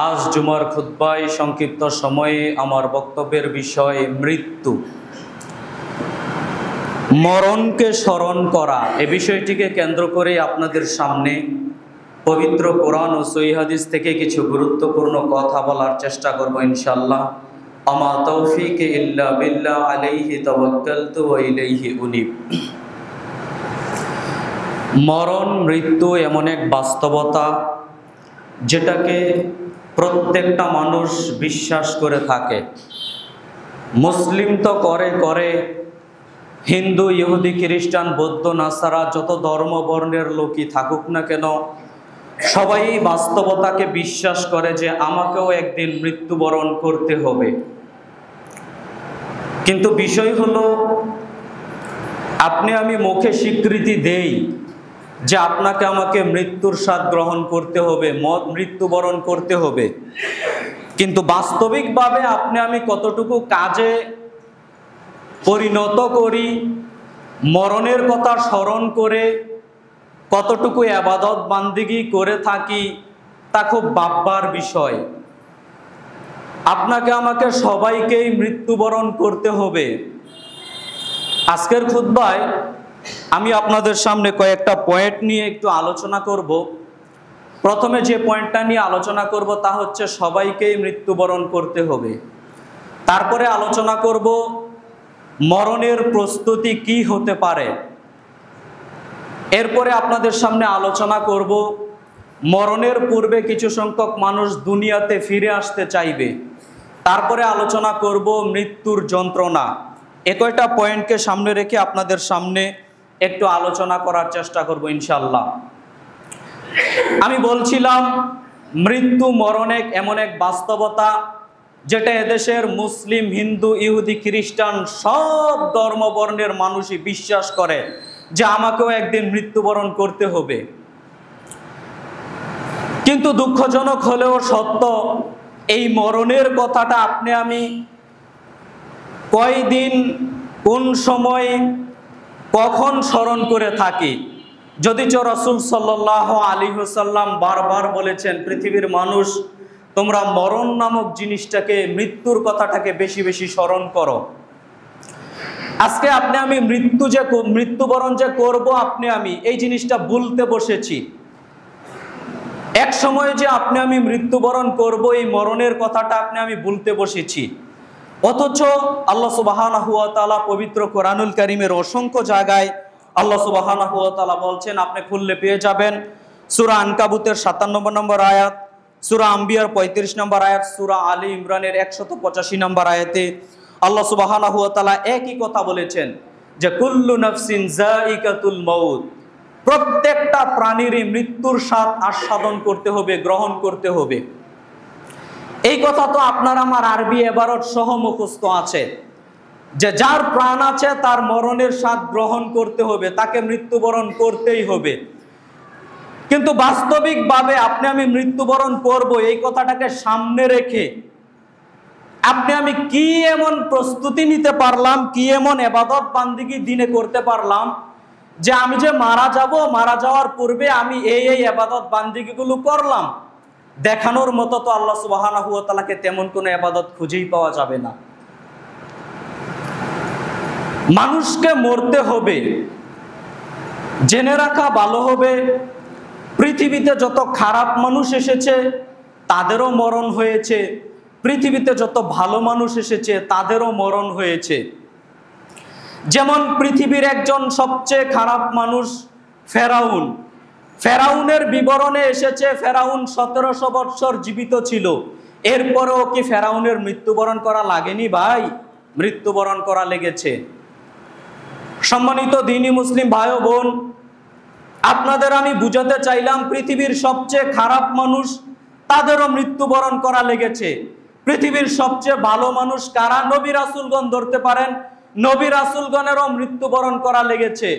আজ জুমার খুতবায় সংক্ষিপ্ত সময়ে আমার বক্তব্যের বিষয় মৃত্যু, মরণকে স্মরণ করা। এই বিষয়টিকে কেন্দ্র করে আপনাদের সামনে পবিত্র কোরআন ও সহিহ হাদিস থেকে কিছু গুরুত্বপূর্ণ কথা বলার চেষ্টা করব ইনশাআল্লাহ। আমা তৌফিক ইল্লা বিল্লাহ, আলাইহি তাওয়াক্কালতু ওয়া ইলাইহি উনীব। মরণ, মৃত্যু এমন এক বাস্তবতা যেটাকে প্রত্যেকটা মানুষ বিশ্বাস করে থাকে। মুসলিম তো করে, হিন্দু, ইহুদি, খ্রিস্টান, বৌদ্ধ, নাসারা, যত ধর্ম বর্ণের লোকই থাকুক না কেন, সবাই বাস্তবতাকে বিশ্বাস করে যে আমাকেও একদিন মৃত্যুবরণ করতে হবে। কিন্তু বিষয় হলো, আপনি আমি মুখে স্বীকৃতি দেই যে আপনাকে আমাকে মৃত্যুর স্বাদ গ্রহণ করতে হবে, মৃত্যুবরণ করতে হবে, কিন্তু বাস্তবিকভাবে আপনি আমি কতটুকু কাজে পরিণত করি, মরণের কথা স্মরণ করে কতটুকু ইবাদত বান্দিগি করে থাকি, তা খুব ভাববার বিষয়। আপনাকে আমাকে সবাইকেই মৃত্যুবরণ করতে হবে। আজকের খুতবায় আমি আপনাদের সামনে কয়েকটা পয়েন্ট নিয়ে একটু আলোচনা করব। প্রথমে যে পয়েন্টটা নিয়ে আলোচনা করব তা হচ্ছে সবাইকেই মৃত্যুবরণ করতে হবে। তারপরে আলোচনা করব মরণের প্রস্তুতি কি হতে পারে। এরপরে আপনাদের সামনে আলোচনা করব মরণের পূর্বে কিছু সংখ্যক মানুষ দুনিয়াতে ফিরে আসতে চাইবে। তারপরে আলোচনা করব মৃত্যুর যন্ত্রণা। এ কয়টা পয়েন্টকে সামনে রেখে আপনাদের সামনে একটু আলোচনা করার চেষ্টা করব ইনশাআল্লাহ। আমি বলছিলাম মৃত্যু, মরণ এমন এক বাস্তবতা যেটা এদেশের মুসলিম, হিন্দু, ইহুদি, খ্রিস্টান সব ধর্ম বর্ণের মানুষই বিশ্বাস করে যে আমাকেও একদিন মৃত্যুবরণ করতে হবে। কিন্তু দুঃখজনক হলেও সত্য, এই মরণের কথাটা আপনি আমি কয়দিন, কোন সময়, কখন স্মরণ করে থাকি। যদিচ রাসূল সাল্লাল্লাহু আলাইহি ওয়াসাল্লাম বারবার বলেছেন, পৃথিবীর মানুষ তোমরা মরণ নামক জিনিসটাকে, মৃত্যুর কথাটাকে বেশি বেশি স্মরণ করো। আজকে আপনি আমি মৃত্যুবরণ যে করব, আপনি আমি এই জিনিসটা ভুলতে বসেছি। এক সময় যে আপনি আমি মৃত্যুবরণ করব, এই মরণের কথাটা আপনি আমি ভুলতে বসেছি। অথচ আল্লাহ সুবহানাহু ওয়া তাআলা পবিত্র কোরআনুল কারীমের অসংখ্য জায়গায় আল্লাহ সুবহানাহু ওয়া তাআলা বলছেন, আপনি খুললে পেয়ে যাবেন সূরা আনকাবুতের 97 নম্বর আয়াত, সূরা আম্বিয়ার 35 নম্বর আয়াত, সূরা আলী ইমরানের 185 নম্বর আয়াতে আল্লাহ সুবহানাহু ওয়া তাআলা একই কথা বলেছেন যে কুল্লু নাফসিন যায়িকাতুল মাউত, প্রত্যেকটা প্রাণীরই মৃত্যুর স্বাদ আস্বাদন করতে হবে, গ্রহণ করতে হবে। এই কথা তো আপনার আমার আরবি এবারত সহ মুখস্থ আছে যে যার প্রাণ আছে তার মরণের স্বাদ গ্রহণ করতে হবে, তাকে মৃত্যুবরণ করতেই হবে। কিন্তু বাস্তবিকভাবে আপনি আমি মৃত্যুবরণ করব, এই কথাটাকে সামনে রেখে আপনি আমি কি এমন প্রস্তুতি নিতে পারলাম, কি এমন ইবাদত বান্দিগি দিনে করতে পারলাম যে আমি যে মারা যাব, মারা যাওয়ার পূর্বে আমি এই ইবাদত বান্দিগিগুলো করলাম। দেখানোর মতো তো আল্লাহ সুবহানাহু ওয়া তাআলাকে তেমন কোনো ইবাদত খুঁজেই পাওয়া যাবে না। মানুষকে মরতে হবে, জেনে রাখা ভালো হবে। পৃথিবীতে যত খারাপ মানুষ এসেছে তাদেরও মরণ হয়েছে, পৃথিবীতে যত ভালো মানুষ এসেছে তাদেরও মরণ হয়েছে। যেমন পৃথিবীর একজন সবচেয়ে খারাপ মানুষ ফেরাউন। ফেরাউনের বিবরণে এসেছে ফেরাউন 1700 বৎসর জীবিত ছিল। এরপরেও কি ফেরাউনের মৃত্যুবরণ করা লাগেনি ভাই? মৃত্যুবরণ করা লেগেছে। সম্মানিত দ্বীনি মুসলিম ভাই ও বোন, আপনাদের আমি বুঝাতে চাইলাম পৃথিবীর সবচেয়ে খারাপ মানুষ তাদেরও মৃত্যুবরণ করা লেগেছে। পৃথিবীর সবচেয়ে ভালো মানুষ কারা? নবী রাসূলগণ ধরতে পারেন, নবী রাসূলগণেরও মৃত্যুবরণ করা লেগেছে।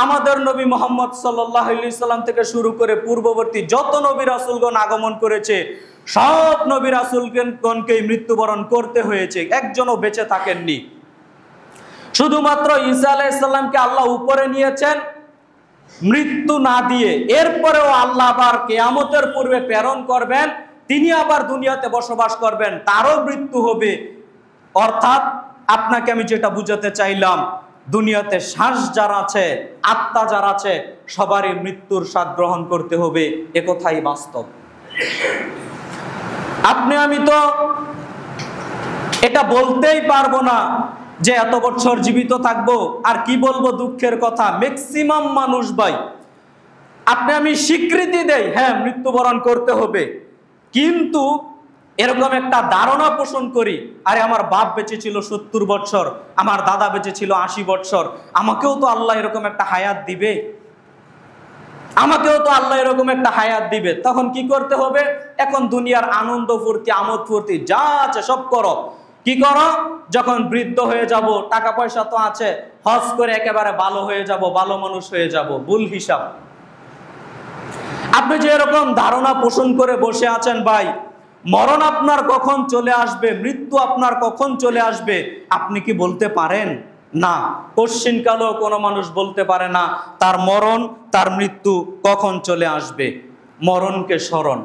আমাদের নবী মুহাম্মদ সাল্লাল্লাহু আলাইহি সাল্লাম থেকে শুরু করে পূর্ববর্তী যত নবী রাসূলগণ আগমন করেছে সব নবী রাসূলগণকেই মৃত্যুবরণ করতে হয়েছে, একজনও বেঁচে থাকেননি। শুধুমাত্র ঈসা আলাইহিস সালামকে আল্লাহ উপরে নিয়েছেন মৃত্যু না দিয়ে। এরপরেও আল্লাহ আবার কিয়ামতের পূর্বে প্রেরণ করবেন তিনি আবার দুনিয়াতে বসবাস করবেন, তারও মৃত্যু হবে। অর্থাৎ আপনাকে আমি যেটা বুঝাতে চাইলাম, দুনিয়াতে শ্বাস যারা আছে, আত্মা যারা আছে, সবারই মৃত্যুর স্বাদ গ্রহণ করতে হবে, একথাই বাস্তব। আপনি আমি তো এটা বলতেই পারবো না যে এত বছর জীবিত থাকবো। আর কি বলবো, দুঃখের কথা, ম্যাক্সিমাম মানুষ ভাই, আপনি আমি স্বীকৃতি দেই হ্যাঁ মৃত্যুবরণ করতে হবে, কিন্তু এরকম একটা ধারণা পোষণ করি, আরে আমার বাপ বেঁচে ছিল 70 বছর, আমার দাদা বেঁচে ছিল 80 বছর, আমাকেও তো আল্লাহ এরকম একটা হায়াত দিবে, আমাকেও তো আল্লাহ এরকম একটা হায়াত দিবে। তখন কি করতে হবে? এখন দুনিয়ার আনন্দ ফুর্তি, আমোদ ফুর্তি যা আছে সব করো। কি করো? যখন বৃদ্ধ হয়ে যাব, টাকা পয়সা তো আছে, হজ করে একেবারে ভালো হয়ে যাব, ভালো মানুষ হয়ে যাব। ভুল হিসাব। আপনি যে এরকম ধারণা পোষণ করে বসে আছেন ভাই, মরণ আপনার কখন চলে আসবে, মৃত্যু আপনার কখন চলে আসবে, আপনি কি বলতে পারেন? না, কশ্চিনকালেও কোনো মানুষ বলতে পারে না তার মরণ, তার মৃত্যু কখন চলে আসবে। মরণকে স্মরণ।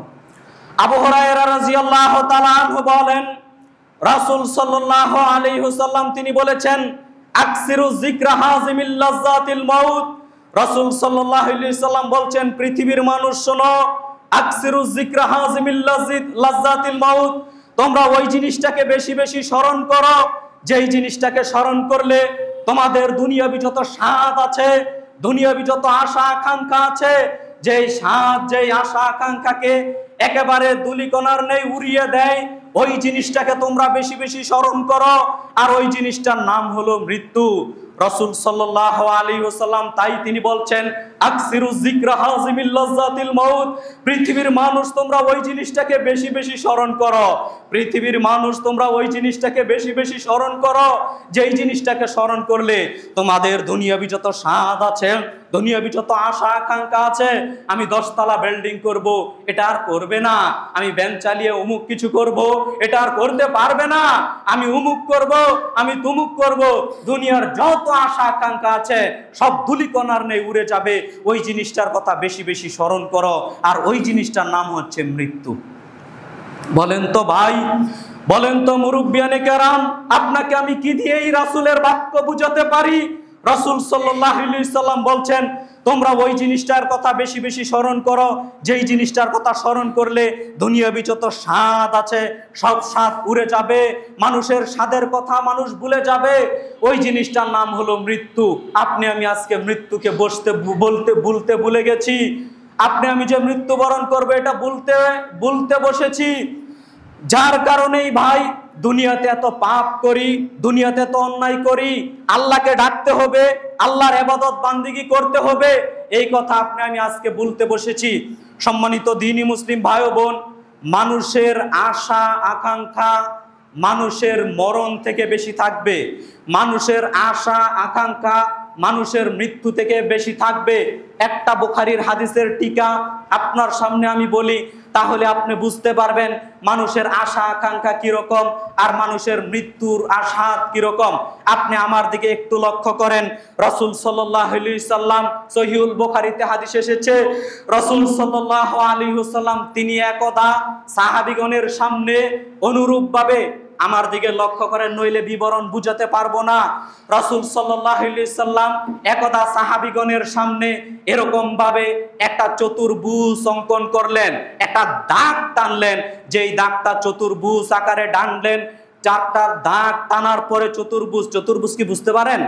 আবু হুরায়রা রাদিয়াল্লাহু তাআলা আনহু বলেন, রাসূল সাল্লাল্লাহু আলাইহি ওয়াসাল্লাম তিনি বলেছেন, আকসিরু যিকরা হাযিমিল লাযযাতিল মাউত। রাসূল সাল্লাল্লাহু আলাইহি ওয়াসাল্লাম বলছেন, পৃথিবীর মানুষ শোনো, আকসিরু যিকরা হাযিমিল লাযযাতিল মাউত, তোমরা ওই জিনিসটাকে বেশি বেশি স্মরণ করো যেই জিনিসটাকে স্মরণ করলে তোমাদের দুনিয়াবি যত স্বাদ আছে, দুনিয়াবি যত আশা আকাঙ্ক্ষা আছে, যেই স্বাদ, যেই আশা আকাঙ্ক্ষাকে একেবারে দুলিকণার নেই উড়িয়ে দেয়, ওই জিনিসটাকে তোমরা বেশি বেশি স্মরণ করো। আর ওই জিনিসটার নাম হলো মৃত্যু। রাসূল সাল্লাল্লাহু আলাইহি ওয়াসাল্লাম তাই তিনি বলছেন, আকসিরু যিকরা হাযিমিল লাযযাতিল মাউত, পৃথিবীর মানুষ তোমরা ওই জিনিসটাকে বেশি বেশি স্মরণ করো, পৃথিবীর মানুষ তোমরা ওই জিনিসটাকে বেশি বেশি স্মরণ করো যেই জিনিসটাকে স্মরণ করলে তোমাদের দুনিয়াবি যত স্বাদ আছে, দুনিয়াবি যত আশা আকাঙ্ক্ষা আছে, আমি 10 তলা বিল্ডিং করব, এটা আর করবে না। আমি ভ্যান চালিয়ে অমুক কিছু করব, এটা আর করতে পারবে না। আমি অমুক করব, আমি তুমুক করব, দুনিয়ার যত আশা আকাঙ্ক্ষা আছে সব ধুলিকণার নেই উড়ে যাবে। ওই জিনিসটার কথা বেশি বেশি স্মরণ করো, আর ওই জিনিসটার নাম হচ্ছে মৃত্যু। বলেন তো ভাই, বলেন তো মুরব্বিয়ানে কেরাম, আপনাকে আমি কি দিয়ে এই রাসূলের বাক্য বুঝাতে পারি? রাসূল সাল্লাল্লাহু আলাইহি সাল্লাম বলছেন, তোমরা ওই জিনিসটার কথা বেশি বেশি স্মরণ করো যেই জিনিসটার কথা স্মরণ করলে দুনিয়াবি যত স্বাদ আছে সব স্বাদ উড়ে যাবে, মানুষের স্বাদের কথা মানুষ ভুলে যাবে। ওই জিনিসটার নাম হলো মৃত্যু। আপনি আমি আজকে মৃত্যুকে বলতে ভুলে গেছি। আপনি আমি যে মৃত্যুবরণ করবে এটা বলতে বসেছি, যার কারণেই ভাই দুনিয়াতে এত পাপ করি, দুনিয়াতে এত অন্যায় করি। আল্লাহকে ডাকতে হবে, আল্লাহর ইবাদত বান্দিগি করতে হবে, এই কথা আপনি আমি আজকে বলতে বসেছি। সম্মানিত দ্বীনি মুসলিম ভাই ও বোন, মানুষের আশা আকাঙ্ক্ষা মানুষের মরণ থেকে বেশি থাকবে, মানুষের আশা আকাঙ্ক্ষা মানুষের মৃত্যু থেকে বেশি থাকবে। একটা বুখারীর হাদিসের টিকা আপনার সামনে আমি বলি, তাহলে আপনি বুঝতে পারবেন মানুষের আশা আকাঙ্ক্ষা কিরকম আর মানুষের মৃত্যুর আশাত কিরকম। আপনি আমার দিকে একটু লক্ষ্য করেন। রাসূল সাল্লাল্লাহু আলাইহি সাল্লাম, সহিহুল বুখারীতে হাদিস এসেছে, রাসূল সাল্লাল্লাহু আলাইহি ওয়াসাল্লাম তিনি একদা সাহাবীগণের সামনে অনুরূপভাবে, আমার দিকে লক্ষ্য করেন নইলে বিবরণ বুঝাতে পারবো না, রাসূল সাল্লাল্লাহু আলাইহি সাল্লাম একদা সাহাবীগণের সামনে এরকম ভাবে একটা চতুর্ভুজ অঙ্কন করলেন, একটা দাগ টানলেন, যেই দাগটা চতুর্ভুজ আকারে টানলেন, 4টা দাগ টানার পরে চতুর্ভুজ কি বুঝতে পারেন?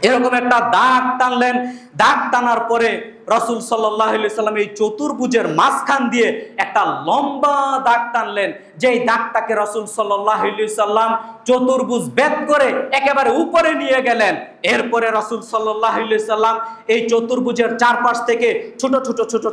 এরকম একটা দাগ টানলেন, দাগ টানার পরে রাসূল সাল্লাল্লাহু আলাইহি সাল্লাম এই চতুর্ভুজের মাঝখান দিয়ে একটা লম্বা দাগ টানলেন, যেই দাগটাকে রাসূল সাল্লাল্লাহু আলাইহি সাল্লাম চতুর্ভুজ ভেদ করে একেবারে উপরে নিয়ে গেলেন। এরপরে রাসূল সাল্লাল্লাহু আলাইহি সাল্লাম এই চতুর্ভুজের চারপাশ থেকে ছোট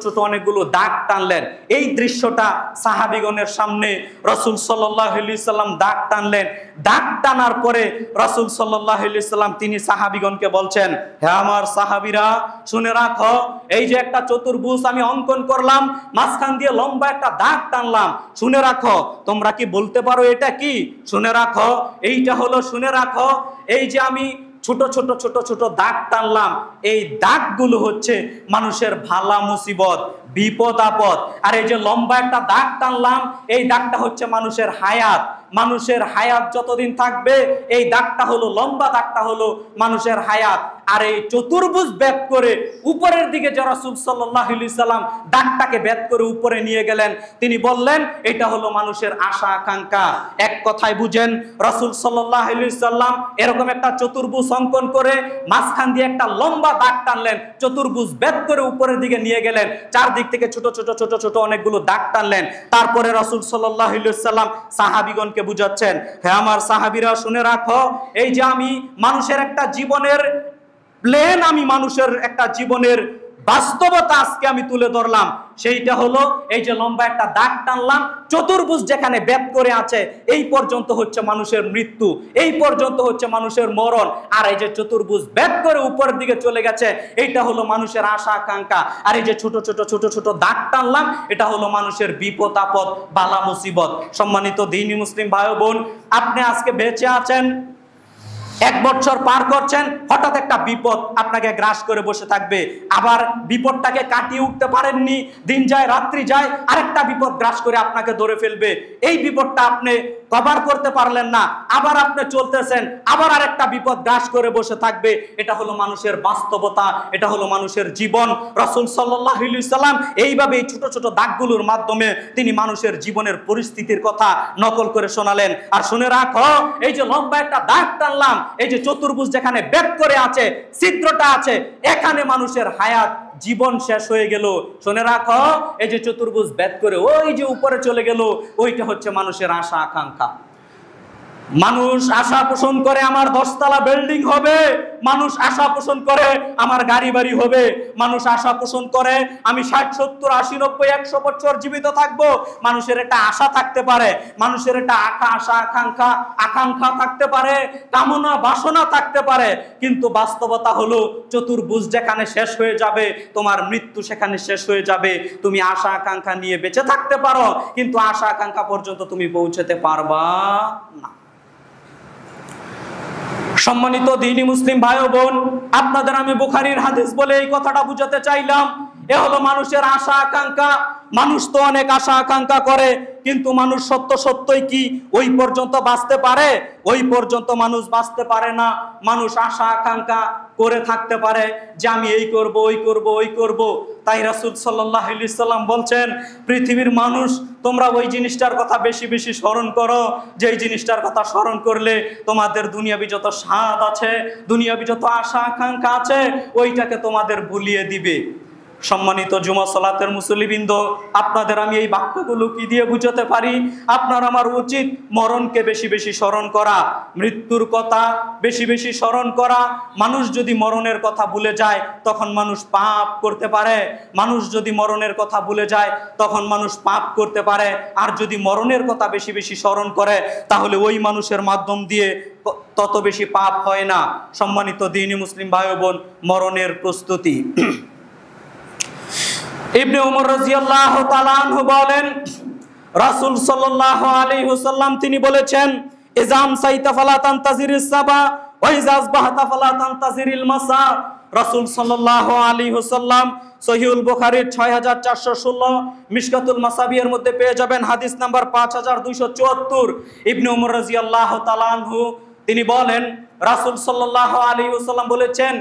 ছোট অনেকগুলো দাগ টানলেন। এই দৃশ্যটা সাহাবীগণের সামনে রাসূল সাল্লাল্লাহু আলাইহি সাল্লাম দাগ টানলেন। দাগ টানার পরে রাসূল সাল্লাল্লাহু আলাইহি সাল্লাম তিনি সাহাবীগণকে বলছেন, হে আমার সাহাবীরা শুনে রাখো, এই যে একটা চতুর্ভুজ আমি অঙ্কন করলাম, মাঝখান দিয়ে লম্বা একটা দাগ টানলাম, শুনে রাখো। তোমরা কি বলতে পারো এটা কি? শুনে রাখো, এইটা হলো, শুনে রাখো, এই যে আমি ছোট ছোট ছোট ছোট দাগ টানলাম, এই দাগগুলো হচ্ছে মানুষের ভালা মুসিবত, বিপদ আপদ। আর এই যে লম্বা একটা দাগ টানলাম, এই দাগটা হচ্ছে মানুষের হায়াত। মানুষের হায়াত যতদিন থাকবে, এই দাগটা হলো, লম্বা দাগটা হলো মানুষের হায়াত। আর এই চতুর্ভুজ বেদ করে উপরের দিকে যে রাসূল সাল্লাল্লাহু আলাইহি সাল্লাম দাগটাকে বেদ করে উপরে নিয়ে গেলেন, তিনি বললেন এটা হলো মানুষের আশা আকাঙ্ক্ষা। এক কথায় বুঝেন, রাসূল সাল্লাল্লাহু আলাইহি সাল্লাম এরকম একটা চতুর্ভুজ অঙ্কন করে মাঝখান দিয়ে একটা লম্বা দাগ টানলেন, চতুর্ভুজ বেদ করে উপরের দিকে নিয়ে গেলেন, চারদিক থেকে ছোট ছোট ছোট ছোট অনেকগুলো দাগ টানলেন। তারপরে রাসূল সাল্লাল্লাহু আলাইহি সাল্লাম সাহাবীগণকে বুঝাচ্ছেন, হে আমার সাহাবীরা শুনে রাখো, এই যে আমি মানুষের একটা জীবনের প্লেন, আমি মানুষের একটা জীবনের বাস্তবতা আজকে আমি তুলে ধরলাম। সেইটা হলো এই যে লম্বা একটা দাগ টানলাম, চতুর্ভুজ যেখানে বেদ করে আছে, এই পর্যন্ত হচ্ছে মানুষের মৃত্যু, এই পর্যন্ত হচ্ছে মানুষের মরণ। আর এই যে চতুর্ভুজ বেদ করে উপরের দিকে চলে গেছে, এইটা হলো মানুষের আশা আকাঙ্ক্ষা। আর এই যে ছোট ছোট ছোট ছোট দাগ টানলাম, এটা হলো মানুষের বিপদ আপদ, বালা মুসিবত। সম্মানিত দ্বীনি মুসলিম ভাই বোন, আপনি আজকে বেঁচে আছেন, 1 বছর পার করছেন, হঠাৎ একটা বিপদ আপনাকে গ্রাস করে বসে থাকবে। আবার বিপদটাকে কাটিয়ে উঠতে পারেননি, দিন যায় রাত্রি যায়, আরেকটা বিপদ গ্রাস করে আপনাকে ধরে ফেলবে। এই বিপদটা আপনি কভার করতে পারলেন না, আবার আপনি চলতেছেন, আবার আরেকটা বিপদ গ্রাস করে বসে থাকবে। এটা হলো মানুষের বাস্তবতা, এটা হলো মানুষের জীবন। রাসূল সাল্লাল্লাহু আলাইহি সাল্লাম এইভাবে এই ছোট ছোট দাগগুলোর মাধ্যমে তিনি মানুষের জীবনের পরিস্থিতির কথা নকল করে শোনালেন। আর শুনে রাখো, এই যে লম্বা একটা দাগ টানলাম, এই যে চতুর্ভুজ যেখানে বেদ করে আছে, ছিদ্রটা আছে, এখানে মানুষের হায়াত, জীবন শেষ হয়ে গেল। শুনে রাখো, এই যে চতুর্ভুজ বেদ করে ওই যে উপরে চলে গেল, ওইটা হচ্ছে মানুষের আশা আকাঙ্ক্ষা। মানুষ আশা পোষণ করে আমার 10 তলা বিল্ডিং হবে, মানুষ আশা পোষণ করে আমার গাড়ি বাড়ি হবে, মানুষ আশা পোষণ করে আমি 60 70 80 90 100 বছর জীবিত থাকবো। মানুষের একটা আশা থাকতে পারে, মানুষের একটা আশা আকাঙ্ক্ষা থাকতে পারে, কামনা বাসনা থাকতে পারে, কিন্তু বাস্তবতা হলো চতুর্ভুজ যেখানে শেষ হয়ে যাবে, তোমার মৃত্যু সেখানে শেষ হয়ে যাবে। তুমি আশা আকাঙ্ক্ষা নিয়ে বেঁচে থাকতে পারো, কিন্তু আশা আকাঙ্ক্ষা পর্যন্ত তুমি পৌঁছতে পারবা না। সম্মানিত দ্বীনি মুসলিম ভাই ও বোন, আপনাদের আমি বুখারীর হাদিস বলে এই কথাটা বুঝাতে চাইলাম। এ হলো মানুষের আশা আকাঙ্ক্ষা। মানুষ তো অনেক আশা আকাঙ্ক্ষা করে, কিন্তু মানুষ সত্যই কি ওই পর্যন্ত বাঁচতে পারে? ওই পর্যন্ত মানুষ বাঁচতে পারে না। মানুষ আশা আকাঙ্ক্ষা করে থাকতে পারে যে আমি এই করব, ওই করব, ওই করব। তাই রাসূল সাল্লাল্লাহু আলাইহি সাল্লাম বলছেন, পৃথিবীর মানুষ তোমরা ওই জিনিসটার কথা বেশি বেশি স্মরণ করো, যেই জিনিসটার কথা স্মরণ করলে তোমাদের দুনিয়াবি যত স্বাদ আছে, দুনিয়াবি যত আশা আকাঙ্ক্ষা আছে, ওইটাকে তোমাদের ভুলিয়ে দিবে। সম্মানিত জুমা সালাতের মুসল্লিবৃন্দ, আপনাদের আমি এই বাক্যগুলো কি দিয়ে বুঝাতে পারি? আপনার আমার উচিত মরণকে বেশি বেশি স্মরণ করা, মৃত্যুর কথা বেশি বেশি স্মরণ করা। মানুষ যদি মরণের কথা ভুলে যায়, তখন মানুষ পাপ করতে পারে। মানুষ যদি মরণের কথা ভুলে যায়, তখন মানুষ পাপ করতে পারে। আর যদি মরণের কথা বেশি বেশি স্মরণ করে, তাহলে ওই মানুষের মাধ্যম দিয়ে তত বেশি পাপ হয় না। সম্মানিত দ্বীনি মুসলিম ভাই ও বোন, মরণের প্রস্তুতি। ইবনে উমর রাদিয়াল্লাহু তাআলা আনহু বলেন, রাসূল সাল্লাল্লাহু আলাইহি ওয়াসাল্লাম তিনি বলেছেন, ইজাম সাইতা ফালা তানতাজিরিস সাবা ওয়া ইজা আসবাহতা ফালা তানতাজিরিল মাসা। রাসূল সাল্লাল্লাহু আলাইহি ওয়াসাল্লাম সহিহুল বুখারীর 6416, মিশকাতুল মাসাবিহের মধ্যে পেয়ে যাবেন হাদিস নাম্বার 5274। ইবনে উমর রাদিয়াল্লাহু তাআলা আনহু তিনি বলেন, রাসূল সাল্লাল্লাহু আলাইহি ওয়াসাল্লাম বলেছেন,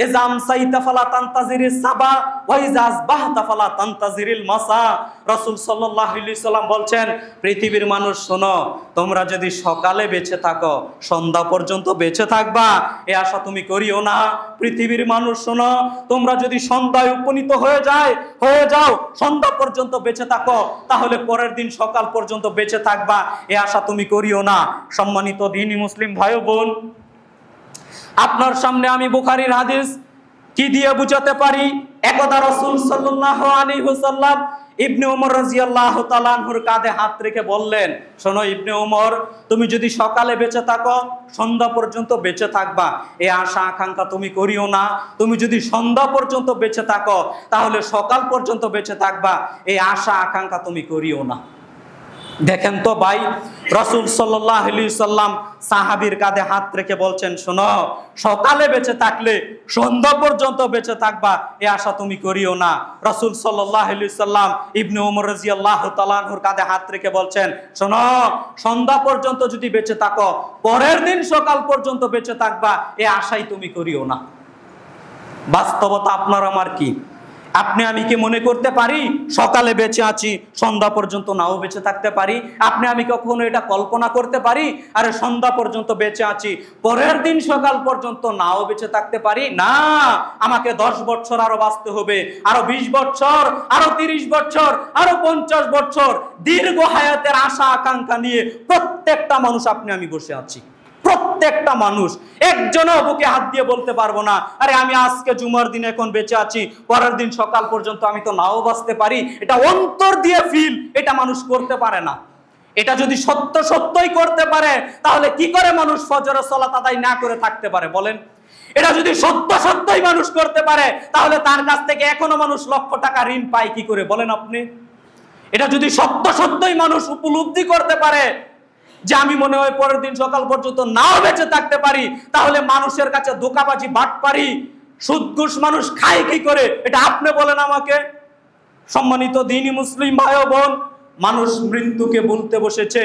ইজাম সাইতা ফালা তানতাজিরিস সাবা ওয়া ইজা আসবাহতা ফালা তানতাজিরিল মাসা। রাসূল সাল্লাল্লাহু আলাইহি সাল্লাম বলছেন, পৃথিবীর মানুষ শোনো, তোমরা যদি সকালে বেঁচে থাকো, সন্ধ্যা পর্যন্ত বেঁচে থাকবা, এই আশা তুমি করিও না। পৃথিবীর মানুষ শোনো, তোমরা যদি সন্ধ্যায় উপনীত হয়ে যাও, সন্ধ্যা পর্যন্ত বেঁচে থাকো, তাহলে পরের দিন সকাল পর্যন্ত বেঁচে থাকবা, এই আশা তুমি করিও না। সম্মানিত দ্বীনি মুসলিম ভাই বোন, আপনার সামনে আমি বুখারীর হাদিস কি দিয়ে বুঝাতে পারি? একদা রাসূল সাল্লাল্লাহু আলাইহি ওয়াসাল্লাম ইবনে উমর রাদিয়াল্লাহু তাআলা আনহুর কাঁধে হাত রেখে বললেন, শোনো ইবনে উমর, তুমি যদি সকালে বেঁচে থাকো, সন্ধ্যা পর্যন্ত বেঁচে থাকবা, এই আশা আকাঙ্ক্ষা তুমি করিও না। তুমি যদি সন্ধ্যা পর্যন্ত বেঁচে থাকো, তাহলে সকাল পর্যন্ত বেঁচে থাকবা, এই আশা আকাঙ্ক্ষা তুমি করিও না। দেখেন তো ভাই, রাসূল সাল্লাল্লাহু আলাইহি সাল্লাম সাহাবীর কাঁধে হাত রেখে বলছেন, শোনো, সকালে বেঁচে থাকলে সন্ধ্যা পর্যন্ত বেঁচে থাকবা, এ আশা তুমি করিও না। রাসূল সাল্লাল্লাহু আলাইহি সাল্লাম ইবনে ওমর রাদিয়াল্লাহু তাআলা আনহুর কাঁধে হাত রেখে বলছেন, শোনো, সন্ধ্যা পর্যন্ত যদি বেঁচে থাকো, পরের দিন সকাল পর্যন্ত বেঁচে থাকবা, এ আশাই তুমি করিও না। বাস্তবতা আপনার আমার কি? আপনি আমি কি মনে করতে পারি সকালে বেঁচে আছি, সন্ধ্যা পর্যন্ত নাও বেঁচে থাকতে পারি? আপনি আমি কখনো এটা কল্পনা করতে পারি আরে সন্ধ্যা পর্যন্ত বেঁচে আছি, পরের দিন সকাল পর্যন্ত নাও বেঁচে থাকতে পারি? না, আমাকে 10 বছর আরো বাঁচতে হবে, আরো 20 বছর, আরো 30 বছর, আরো 50 বছর, দীর্ঘ হায়াতের আশা আকাঙ্ক্ষা নিয়ে প্রত্যেকটা মানুষ আপনি আমি বসে আছি। প্রত্যেকটা মানুষ, একজনও বুকে হাত দিয়ে বলতে পারবো না আরে আমি আজকে জুমার দিন এখন বেঁচে আছি, পরের দিন সকাল পর্যন্ত আমি তো নাও বাঁচতে পারি। এটা অন্তর দিয়ে ফিল, এটা মানুষ করতে পারে না। এটা যদি সত্য সত্যই করতে পারে তাহলে কি করে মানুষ ফজরের সালাত আদায় না করে থাকতে পারে বলেন? এটা যদি সত্য সত্যই মানুষ করতে পারে তাহলে তার কাছ থেকে এখনো মানুষ লক্ষ টাকা ঋণ পায় কি করে বলেন আপনি? এটা যদি সত্য সত্যই মানুষ উপলব্ধি করতে পারে যে আমি মনে হয় পরের দিন সকাল পর্যন্ত নাও বেঁচে থাকতে পারি, তাহলে মানুষের কাছে ধোঁকাবাজি, বাটপারি, সুদ ঘুষ মানুষ খায় কি করে? এটা আপনি বলেন আমাকে। সম্মানিত দ্বীনি মুসলিম ভাই ও বোন, মানুষ মৃত্যুকে ভুলতে বসেছে।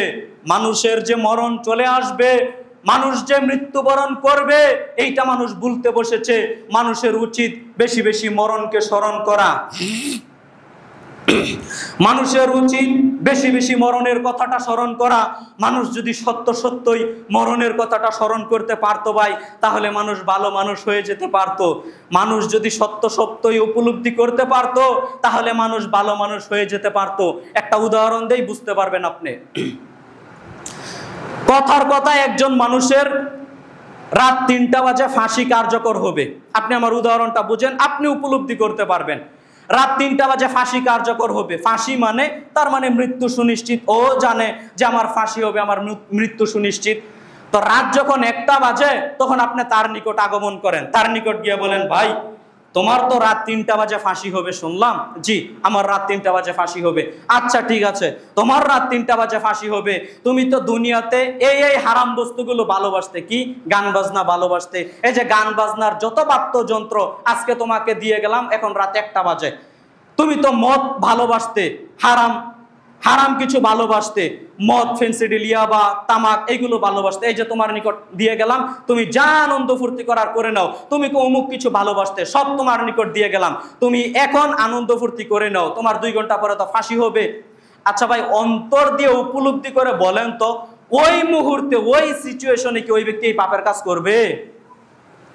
মানুষের যে মরণ চলে আসবে, মানুষ যে মৃত্যুবরণ করবে, এইটা মানুষ ভুলতে বসেছে। মানুষের উচিত বেশি বেশি মরণকে স্মরণ করা। মানুষের উচিত বেশি বেশি মরণের কথাটা স্মরণ করা। মানুষ যদি সত্য সত্যই মরণের কথাটা স্মরণ করতে পারতো ভাই, তাহলে মানুষ ভালো মানুষ হয়ে যেতে পারতো। মানুষ যদি সত্য সত্যই উপলব্ধি করতে পারতো তাহলে মানুষ ভালো মানুষ হয়ে যেতে পারতো। একটা উদাহরণ দেই, বুঝতে পারবেন আপনি। কথার কথা একজন মানুষের রাত 3টা বাজে ফাঁসি কার্যকর হবে। আপনি আমার উদাহরণটা বুঝেন, আপনি উপলব্ধি করতে পারবেন। রাত 3টা বাজে ফাঁসি কার্যকর হবে। ফাঁসি মানে তার মানে মৃত্যু সুনিশ্চিত। ও জানে যে আমার ফাঁসি হবে, আমার মৃত্যু সুনিশ্চিত। তো রাত যখন 1টা বাজে তখন আপনি তার নিকট আগমন করেন, তার নিকট গিয়ে বলেন, ভাই তোমার তো রাত 3টা বাজে ফাঁসি হবে শুনলাম। জি, আমার রাত 3টা বাজে ফাঁসি হবে। আচ্ছা ঠিক আছে, তোমার রাত 3টা বাজে ফাঁসি হবে। তুমি তো দুনিয়াতে এই এই হারাম বস্তুগুলো ভালোবাসতে, কি গান বাজনা ভালোবাসতে। এই যে গান বাজনার যত বাদ্যযন্ত্র আজকে তোমাকে দিয়ে গেলাম, এখন রাত 1টা বাজে। তুমি তো মদ ভালোবাসতে, হারাম হারাম কিছু ভালোবাসতে, মদ, ফেন্সিডিল, ইয়াবা, তামাক এগুলো ভালোবাসতে। এই যে তোমার নিকট দিয়ে গেলাম, তুমি যা আনন্দ ফুর্তি করার করে নাও। তুমি তো অমুক কিছু ভালোবাসতে, সব তোমার নিকট দিয়ে গেলাম, তুমি এখন আনন্দ ফুর্তি করে নাও, তোমার 2 ঘন্টা পরে তো ফাঁসি হবে। আচ্ছা ভাই, অন্তর দিয়ে উপলব্ধি করে বলেন তো, ওই মুহূর্তে ওই সিচুয়েশনে কি ওই ব্যক্তি এই পাপের কাজ করবে?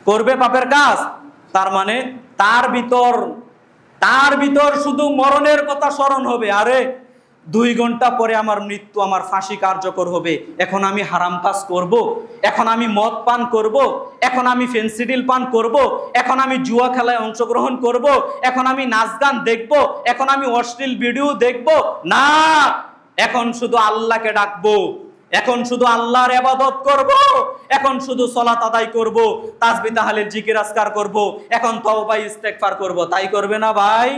করবে পাপের কাজ? তার মানে তার ভিতর শুধু মরণের কথা স্মরণ হবে। আরে 2 ঘন্টা পরে আমার মৃত্যু, আমার ফাঁসি কার্যকর হবে। এখন আমি হারাম কাজ করব, এখন আমি মদ পান করব, এখন আমি ফেন্সিডিল পান করব, এখন আমি জুয়া খেলায় অংশগ্রহণ করব, এখন আমি নাচ গান দেখব, এখন আমি অশ্লীল ভিডিও দেখব। না, এখন শুধু আল্লাহকে ডাকবো, এখন শুধু আল্লাহর ইবাদত করব, এখন শুধু সালাত আদায় করব, তাসবিহ তাহলিল জিকির আজকার করব, এখন তওবা ইস্তেগফার করব। তাই করবে না ভাই?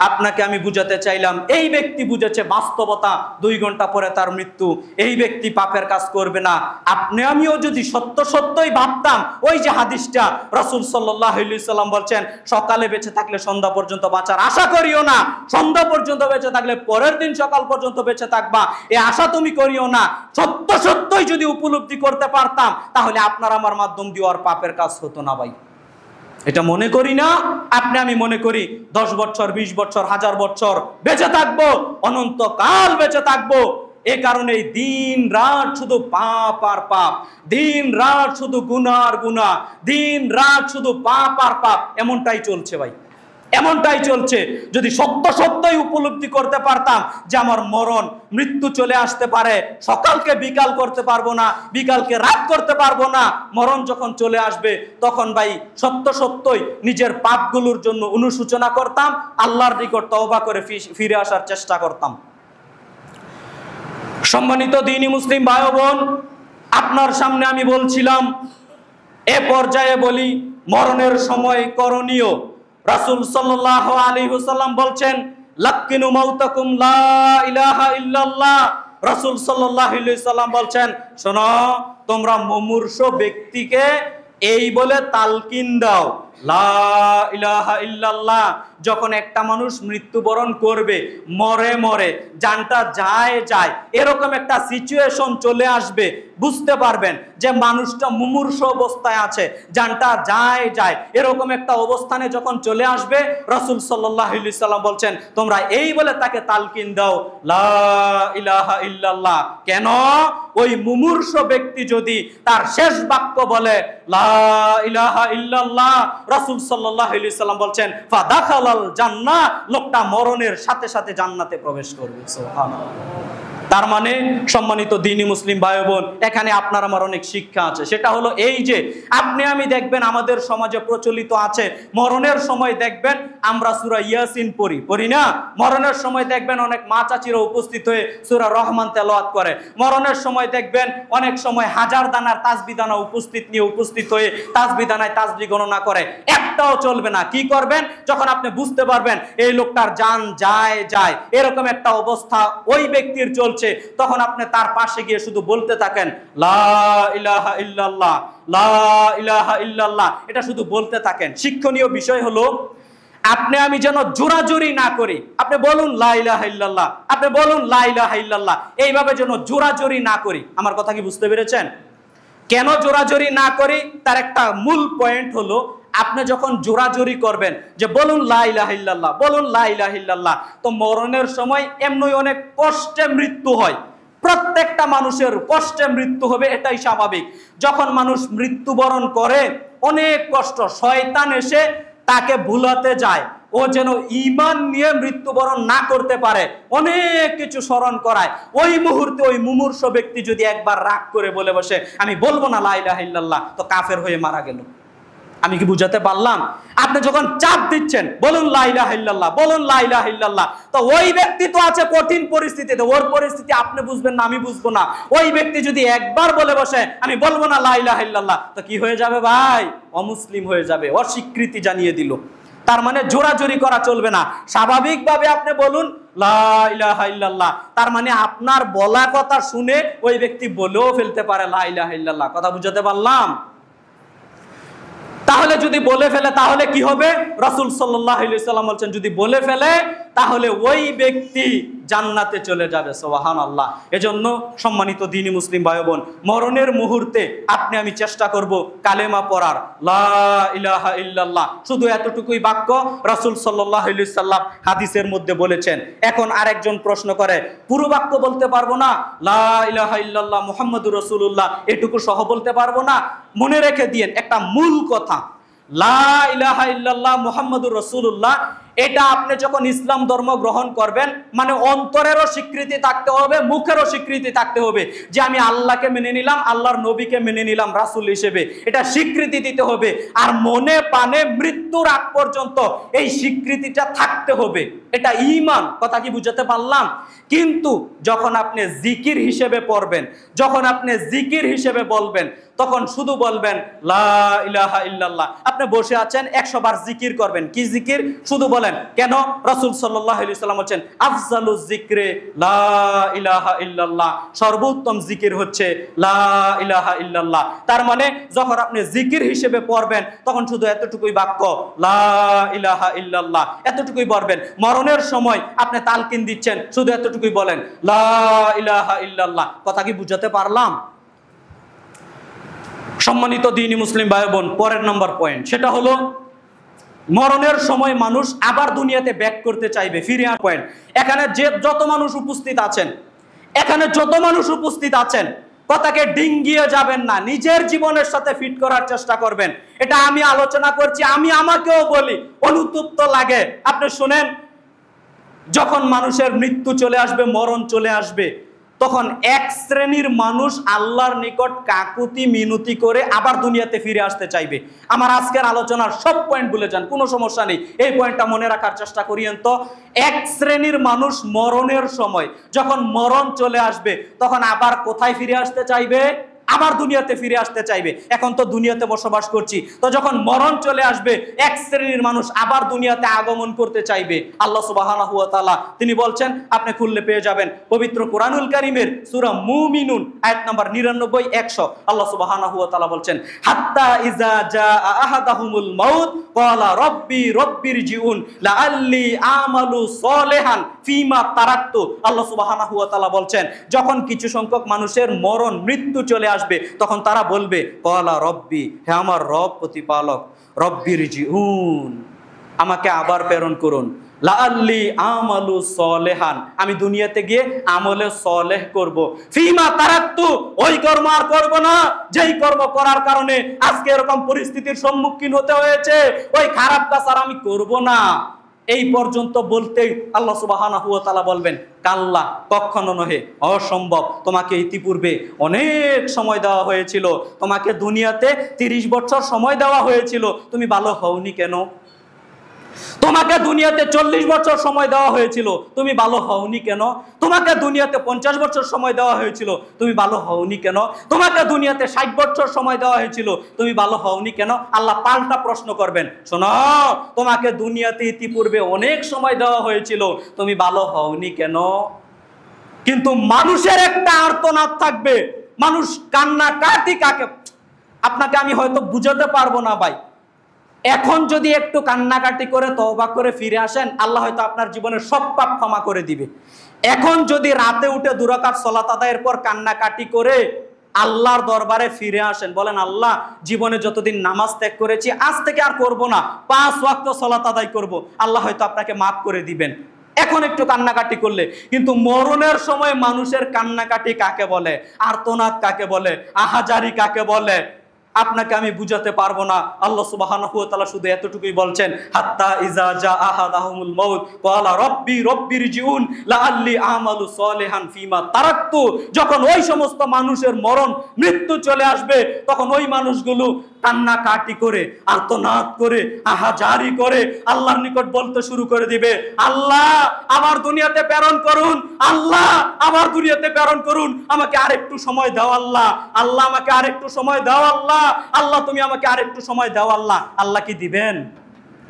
আপনাকে আমি বুঝাতে চাইলাম, এই ব্যক্তি বুঝেছে বাস্তবতা, 2 ঘন্টা পরে তার মৃত্যু। এই ব্যক্তি পাপের কাজ করবে না। আপনি আমিও যদি সত্য সত্যই ভাবতাম, ওই যে হাদিসটা রাসূল সাল্লাল্লাহু আলাইহি সাল্লাম বলছেন, সকালে বেঁচে থাকলে সন্ধ্যা পর্যন্ত বাঁচার আশা করিও না, সন্ধ্যা পর্যন্ত বেঁচে থাকলে পরের দিন সকাল পর্যন্ত বেঁচে থাকবা, এই আশা তুমি করিও না। সত্য সত্যই যদি উপলব্ধি করতে পারতাম তাহলে আপনার আমার মাধ্যম দিয়ে আর পাপের কাজ হতো না ভাই। এটা মনে করি না? আপনি আমি মনে করি 10 বছর, 20 বছর, 1000 বছর বেঁচে থাকবো, অনন্তকাল বেঁচে থাকবো। এ কারণে দিন রাত শুধু পাপ আর পাপ, দিন রাত শুধু গুনাহ আর গুনাহ, দিন রাত শুধু পাপ আর পাপ। এমনটাই চলছে ভাই, এমনটাই চলছে। যদি সত্য সত্যই উপলব্ধি করতে পারতাম যে আমার মরণ, মৃত্যু চলে আসতে পারে, সকালকে বিকাল করতে পারবো না, বিকালকে রাত করতে পারবো না, মরণ যখন চলে আসবে তখন ভাই সত্য সত্যই নিজের পাপগুলোর জন্য অনুশোচনা করতাম, আল্লাহর নিকট তওবা করে ফিরে আসার চেষ্টা করতাম। সম্মানিত দ্বীনি মুসলিম ভাই ও বোন, আপনার সামনে আমি বলছিলাম, এ পর্যায়ে বলি মরণের সময় করণীয়। রাসূল সাল্লাল্লাহু আলাইহি ওয়াসাল্লাম বলছেন, লাক্কিনু মাউতাকুম লা ইলাহা ইল্লাল্লাহ, রাসূল সাল্লাল্লাহু আলাইহি সাল্লাম বলছেন, শোনো, তোমরা মুমূর্ষ ব্যক্তিকে এই বলে তালকিন দাও, লা ইলাহা ইল্লাল্লাহ। যখন একটা মানুষ মৃত্যুবরণ করবে, মরে মরে জানটা যায়, এরকম একটা সিচুয়েশন চলে আসবে, বুঝতে পারবেন যে মানুষটা মুমূর্ষ অবস্থায় আছে, জানটা যায়, এরকম একটা অবস্থানে যখন চলে আসবে, রাসূল সাল্লাল্লাহু আলাইহি সাল্লাম বলছেন, তোমরা এই বলে তাকে তালকিন দাও, লা ইলাহা ইল্লাল্লাহ। কেন? ওই মুমূর্ষ ব্যক্তি যদি তার শেষ বাক্য বলে লা ইলাহা ইল্লাল্লাহ, রাসূল সাল্লাল্লাহু আলাইহি সাল্লাম বলছেন, ফাদাখালাল জান্নাহ, লোকটা মরণের সাথে সাথে জান্নাতে প্রবেশ করবে। সুবহানাল্লাহ। তার মানে সম্মানিত দ্বীনি মুসলিম ভাই বোন, এখানে আপনার আমার অনেক শিক্ষা আছে। সেটা হলো এই যে আপনি আমি দেখবেন আমাদের সমাজে প্রচলিত আছে, মরণের সময় দেখবেন আমরা সূরা ইয়াসিন পড়ি না? মরণের সময় দেখবেন অনেক মা চাচিরা উপস্থিত হয়ে সূরা রহমান তেলাওয়াত করে। মরণের সময় দেখবেন অনেক সময় হাজার দানার তাসবিহ দানা উপস্থিত হয়ে তাসবিহ দানায় তাসবিহ গণনা করে। একটাও চলবে না। কি করবেন? যখন আপনি বুঝতে পারবেন এই লোকটার জান যায়, এরকম একটা অবস্থা ওই ব্যক্তির চলছে, তখন আপনি তার পাশে গিয়ে শুধু বলতে থাকেন লা ইলাহা ইল্লাল্লাহ, লা ইলাহা ইল্লাল্লাহ, এটা শুধু বলতে থাকেন। শিক্ষণীয় বিষয় হলো আপনি আমি যেন জোরাজুরি না করি। আপনি বলুন লা ইলাহা ইল্লাল্লাহ, আপনি বলুন লা ইলাহা ইল্লাল্লাহ, এইভাবে যেন জোরাজুরি না করি। আমার কথা কি বুঝতে পেরেছেন? কেন জোরাজুরি না করি তার একটা মূল পয়েন্ট হলো, আপনি যখন জোরাজুরি করবেন যে বলুন লা ইলাহা ইল্লাল্লাহ, বলুন লা ইলাহা ইল্লাল্লাহ, তো মরণের সময় এমনি অনেক কষ্টে মৃত্যু হয়। প্রত্যেকটা মানুষের কষ্টে মৃত্যু হবে, এটাই স্বাভাবিক। যখন মানুষ মৃত্যুবরণ করে অনেক কষ্ট, শয়তান এসে তাকে ভুলাতে যায়, ও যেন ঈমান নিয়ে মৃত্যুবরণ না করতে পারে, অনেক কিছু স্মরণ করায়। ওই মুহূর্তে ওই মুমূর্ষ ব্যক্তি যদি একবার রাগ করে বলে বসে আমি বলবো না লা ইলাহা ইল্লাল্লাহ, তো কাফের হয়ে মারা গেল। আমি কি বুঝাতে পারলাম? আপনি যখন চাপ দিচ্ছেন বলুন লা ইলাহা ইল্লাল্লাহ, বলুন লা ইলাহা ইল্লাল্লাহ, তো ওই ব্যক্তি তো আছে কঠিন পরিস্থিতিতে, ওর পরিস্থিতি আপনি বুঝবেন না, আমি বুঝবো না। ওই ব্যক্তি যদি একবার বলে বসে আমি বলবো না লা ইলাহা ইল্লাল্লাহ, তো কি হয়ে যাবে ভাই? অমুসলিম হয়ে যাবে, অস্বীকৃতি জানিয়ে দিল। তার মানে জোরাজুরি করা চলবে না। স্বাভাবিকভাবে আপনি বলুন লা ইলাহা ইল্লাল্লাহ, তার মানে আপনার বলা কথা শুনে ওই ব্যক্তি বলেও ফেলতে পারে লা ইলাহা ইল্লাল্লাহ। কথা বুঝাতে পারলাম? তাহলে যদি বলে ফেলে তাহলে কি হবে? রাসূল সাল্লাল্লাহু আলাইহি সাল্লাম বলেন যদি বলে ফেলে তাহলে ওই ব্যক্তি জান্নাতে চলে যাবে। সুবহানাল্লাহ। এজন্য সম্মানিত দ্বীনি মুসলিম ভাই বোন, মরণের মুহূর্তে আপনি আমি চেষ্টা করব কালেমা পড়ার, লা ইলাহা ইল্লাল্লাহ, শুধু এতটুকুই বাক্য রাসূল সাল্লাল্লাহু আলাইহি সাল্লাম হাদিসের মধ্যে বলেছেন। এখন আরেকজন প্রশ্ন করে পুরো বাক্য বলতে পারবো না, লা ইলাহা ইল্লাল্লাহ মুহাম্মাদুর রাসূলুল্লাহ এটুকু সহ বলতে পারবো না? মনে রেখে দিয়েন একটা মূল কথা, লা ইলাহা ইল্লাল্লাহ মুহাম্মাদুর রাসূলুল্লাহ, এটা আপনি যখন ইসলাম ধর্ম গ্রহণ করবেন মানে অন্তরেরও স্বীকৃতি থাকতে হবে, মুখেরও স্বীকৃতি থাকতে হবে যে আমি আল্লাহকে মেনে নিলাম, আল্লাহর নবীকে মেনে নিলাম রাসূল হিসেবে, এটা স্বীকৃতি দিতে হবে। আর মনে প্রাণে মৃত্যুর আগ পর্যন্ত এই স্বীকৃতিটা থাকতে হবে, এটা ঈমান। কথা কি বুঝাতে পারলাম? কিন্তু যখন আপনি জিকির হিসেবে পড়বেন, যখন আপনি জিকির হিসেবে বলবেন, তখন শুধু বলবেন লা ইলাহা ইল্লাল্লাহ। আপনি বসে আছেন 100 বার জিকির করবেন। কি জিকির? শুধু বলেন। কেন? রাসূল সাল্লাল্লাহু আলাইহি সাল্লাম বলেন আফজালুজ যিকরে লা ইলাহা ইল্লাল্লাহ, সর্বোত্তম জিকির হচ্ছে লা ইলাহা ইল্লাল্লাহ। তার মানে যখন আপনি জিকির হিসেবে পড়বেন তখন শুধু এতটুকুই বাক্য লা ইলাহা ইল্লাল্লাহ, এতটুকুই পড়বেন। মরণের সময় আপনি তালকিন দিচ্ছেন, শুধু এতটুকুই বলেন লা ইলাহা ইল্লাল্লাহ। কথা কি বুঝাতে পারলাম? সম্মানিত দ্বীনি মুসলিম ভাই বোন, পরের নম্বর পয়েন্ট সেটা হলো মরণের সময় মানুষ আবার দুনিয়াতে ব্যাক করতে চাইবে, ফিরে আসার পয়েন্ট। এখানে যত মানুষ উপস্থিত আছেন কথাকে ডিঙ্গিয়ে যাবেন না, নিজের জীবনের সাথে ফিট করার চেষ্টা করবেন। এটা আমি আলোচনা করছি, আমি আমাকেও বলি, অনুতপ্ত লাগে। আপনি শুনেন, যখন মানুষের মৃত্যু চলে আসবে, মরণ চলে আসবে, তখন এক শ্রেণীর মানুষ আল্লাহর নিকট কাকুতি মিনতি করে আবার দুনিয়াতে ফিরে আসতে চাইবে। আমার আজকের আলোচনার সব পয়েন্ট ভুলে যান, কোনো সমস্যা নেই, এই পয়েন্টটা মনে রাখার চেষ্টা করিয়েন তো। এক শ্রেণীর মানুষ মরণের সময়, যখন মরণ চলে আসবে, তখন আবার কোথায় ফিরে আসতে চাইবে? আবার দুনিয়াতে ফিরে আসতে চাইবে। এখন তো দুনিয়াতে বসবাস করছি, তো যখন মরণ চলে আসবে এক শ্রেণীর মানুষ আবার দুনিয়াতে আগমন করতে চাইবে। আল্লাহ সুবহানাহু ওয়া তাআলা তিনি বলছেন, আপনি খুললে পেয়ে যাবেন পবিত্র কোরআনুল কারীমের সূরা মুমিনুন আয়াত নাম্বার 99 100। আল্লাহ সুবহানাহু ওয়া তাআলা বলছেন, হাত্তা ইজা জা আহাদাহুমুল মাউত ক্বালা রব্বি রব্বিরজিউন লাআল্লি আমালু সলিহান ফিমা তারাকতু। আল্লাহ সুবহানাহু ওয়া তাআলা বলছেন, যখন কিছু সংখ্যক মানুষের মরণ মৃত্যু চলে আসবে তখন তারা বলবে, ক্বালা রব্বি, হে আমার রব প্রতিপালক, রব্বিরজিউন, আমাকে আবার প্রেরণ করুন, লাআল্লি আমালু সলিহান, আমি দুনিয়াতে গিয়ে আমলে সলেহ করব, ফিমা তারাকতু, ওই কর্ম আর করব না যেই কর্ম করার কারণে আজকে এরকম পরিস্থিতির সম্মুখীন হতে হয়েছে, ওই খারাপ কাজ আর আমি করব না। এই পর্যন্ত বলতেই আল্লাহ সুবহানাহু ওয়া তাআলা বলবেন, কাল্লা, কখনো নহে, অসম্ভব, তোমাকে ইতিপূর্বে অনেক সময় দেওয়া হয়েছিল, তোমাকে দুনিয়াতে 30 বছর সময় দেওয়া হয়েছিল, তুমি ভালো হওনি কেন? তোমাকে দুনিয়াতে 40 বছর সময় দেওয়া হয়েছিল, তুমি ভালো হওনি কেন? তোমাকে দুনিয়াতে 50 বছর সময় দেওয়া হয়েছিল, তুমি ভালো হওনি কেন? তোমাকে দুনিয়াতে 60 বছর সময় দেওয়া হয়েছিল, তুমি ভালো হওনি কেন? আল্লাহ পাল্টা প্রশ্ন করবেন, শোনো, তোমাকে দুনিয়াতে ইতিপূর্বে অনেক সময় দেওয়া হয়েছিল, তুমি ভালো হওনি কেন? কিন্তু মানুষের একটা আর্তনাদ থাকবে, মানুষ কান্নাকাটি কাকে, আপনাকে আমি হয়তো বুঝাতে পারবো না ভাই। এখন যদি একটু কান্নাকাটি করে তওবা করে ফিরে আসেন, আল্লাহ হয়তো আপনার জীবনের সব পাপ ক্ষমা করে দিবে। এখন যদি রাতে উঠে 2 রাকাত সালাত আদায়ের পর কান্নাকাটি করে আল্লাহর দরবারে ফিরে আসেন, বলেন, আল্লাহ, জীবনে যতদিন নামাজ ত্যাগ করেছি আজ থেকে আর করব না, 5 ওয়াক্ত সালাত আদায় করব, আল্লাহ হয়তো আপনাকে মাফ করে দিবেন এখন একটু কান্নাকাটি করলে। কিন্তু মরণের সময় মানুষের কান্নাকাটি কাকে বলে, আর্তনাদ কাকে বলে, আহাজারি কাকে বলে, আপনাকে আমি বুঝাতে পারবো না। আল্লাহ সুবহানাহু ওয়া তাআলা শুধু এতটুকুই বলছেন, হাত্তা ইজা জা আহাদাহুমুল মাউত ক্বালা রব্বি রব্বিরজিউন লাআল্লি আমালু সলিহান ফিমা তারাকতু। যখন ওই সমস্ত মানুষের মরণ মৃত্যু চলে আসবে তখন ওই মানুষগুলো কান্নাকাটি করে, আর্তনাদ করে, আহাজারি করে আল্লাহর নিকট বলতে শুরু করে দিবে, আল্লাহ আমার দুনিয়াতে প্রেরণ করুন, আল্লাহ আমার দুনিয়াতে প্রেরণ করুন, আমাকে আরেকটু সময় দাও আল্লাহ, আল্লাহ আমাকে আরেকটু সময় দাও আল্লাহ, আল্লাহ তুমি আমাকে আরেকটু সময় দাও আল্লাহ। আল্লাহ কি দিবেন?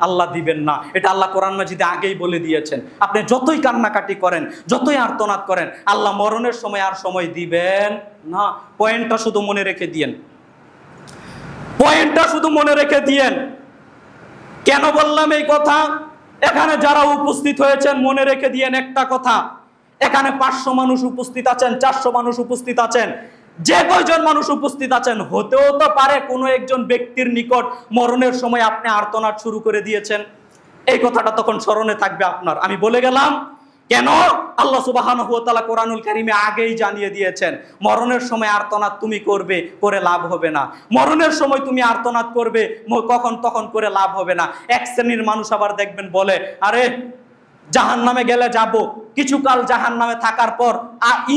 আল্লাহ দিবেন না। এটা আল্লাহ কোরআন মাজিদে আগেই বলে দিয়েছেন। আপনি যতই কান্নাকাটি করেন, যতই আর্তনাদ করেন, আল্লাহ মরণের সময় আর সময় দিবেন না। পয়েন্টটা শুধু মনে রেখে দিয়েন, পয়েন্টটা শুধু মনে রেখে দিয়েন। কেন বললাম এই কথা? এখানে যারা উপস্থিত হয়েছেন মনে রেখে দিয়েন একটা কথা, এখানে 500 মানুষ উপস্থিত আছেন, 400 মানুষ উপস্থিত আছেন, যে কয়জন মানুষ উপস্থিত আছেন, হতেও তো পারে কোনো একজন ব্যক্তির নিকট মরণের সময় আপনি আর্তনাদ শুরু করে দিয়েছেন। এই কথাটা তখন স্মরণে থাকবে আপনার। আমি বলে গেলাম কেন? আল্লাহ সুবহানাহু ওয়া তাআলা কোরআনুল কারীমে আগেই জানিয়ে দিয়েছেন, মরণের সময় আর্তনাদ তুমি করবে, করে লাভ হবে না। মরণের সময় তুমি আর্তনাদ করবে, কখন তখন করে লাভ হবে না। এক শ্রেণীর মানুষ আবার দেখবেন বলে, আরে জাহান্নামে গেলে যাব, কিছুকাল জাহান্নামে থাকার পর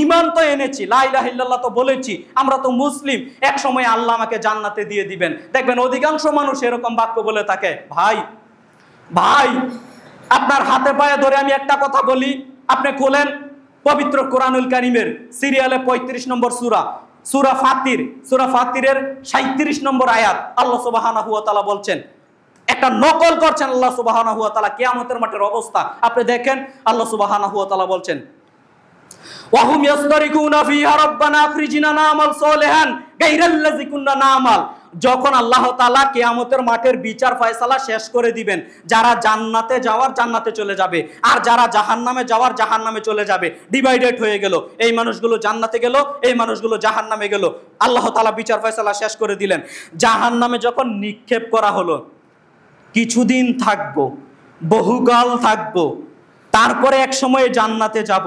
ঈমান তো এনেছি, লা ইলাহা ইল্লাল্লাহ তো বলেছি, আমরা তো মুসলিম, এক সময় আল্লাহ আমাকে জান্নাতে দিয়ে দিবেন। দেখবেন অধিকাংশ মানুষ এরকম বাক্য বলে থাকে। ভাই ভাই আপনার হাতে পায়ে ধরে আমি একটা কথা বলি, আপনি খোলেন পবিত্র কোরআনুল কারীমের সিরিয়ালে 35 নম্বর সূরা, সূরা ফাতির, সূরা ফাতিরের 37 নম্বর আয়াত। আল্লাহ সুবহানাহু ওয়া তাআলা বলছেন, একটা নকল করছেন আল্লাহ সুবহানাহু ওয়া তাআলা কিয়ামতের মাঠের অবস্থা। আপনি দেখেন আল্লাহ সুবহানাহু ওয়া তাআলা বলছেন, ওয়াহুম ইয়াসতারিকুনা ফিহা রাব্বানা আখরিজনা না'মাল সলিহান গায়রাল্লাযী কুননা না'মাল। যখন আল্লাহ তাআলা কিয়ামতের মাঠের বিচার ফয়সালা শেষ করে দিবেন, যারা জান্নাতে যাওয়ার জান্নাতে চলে যাবে, আর যারা জাহান্নামে যাওয়ার জাহান্নামে চলে যাবে, ডিভাইডেড হয়ে গেল। এই মানুষগুলো জান্নাতে গেল, এই মানুষগুলো জাহান্নামে গেল। আল্লাহ তাআলা বিচার ফয়সালা শেষ করে দিলেন। জাহান্নামে যখন নিক্ষেপ করা হলো, কিছুদিন থাকবো, বহুকাল থাকবো, তারপরে এক সময় জান্নাতে যাব,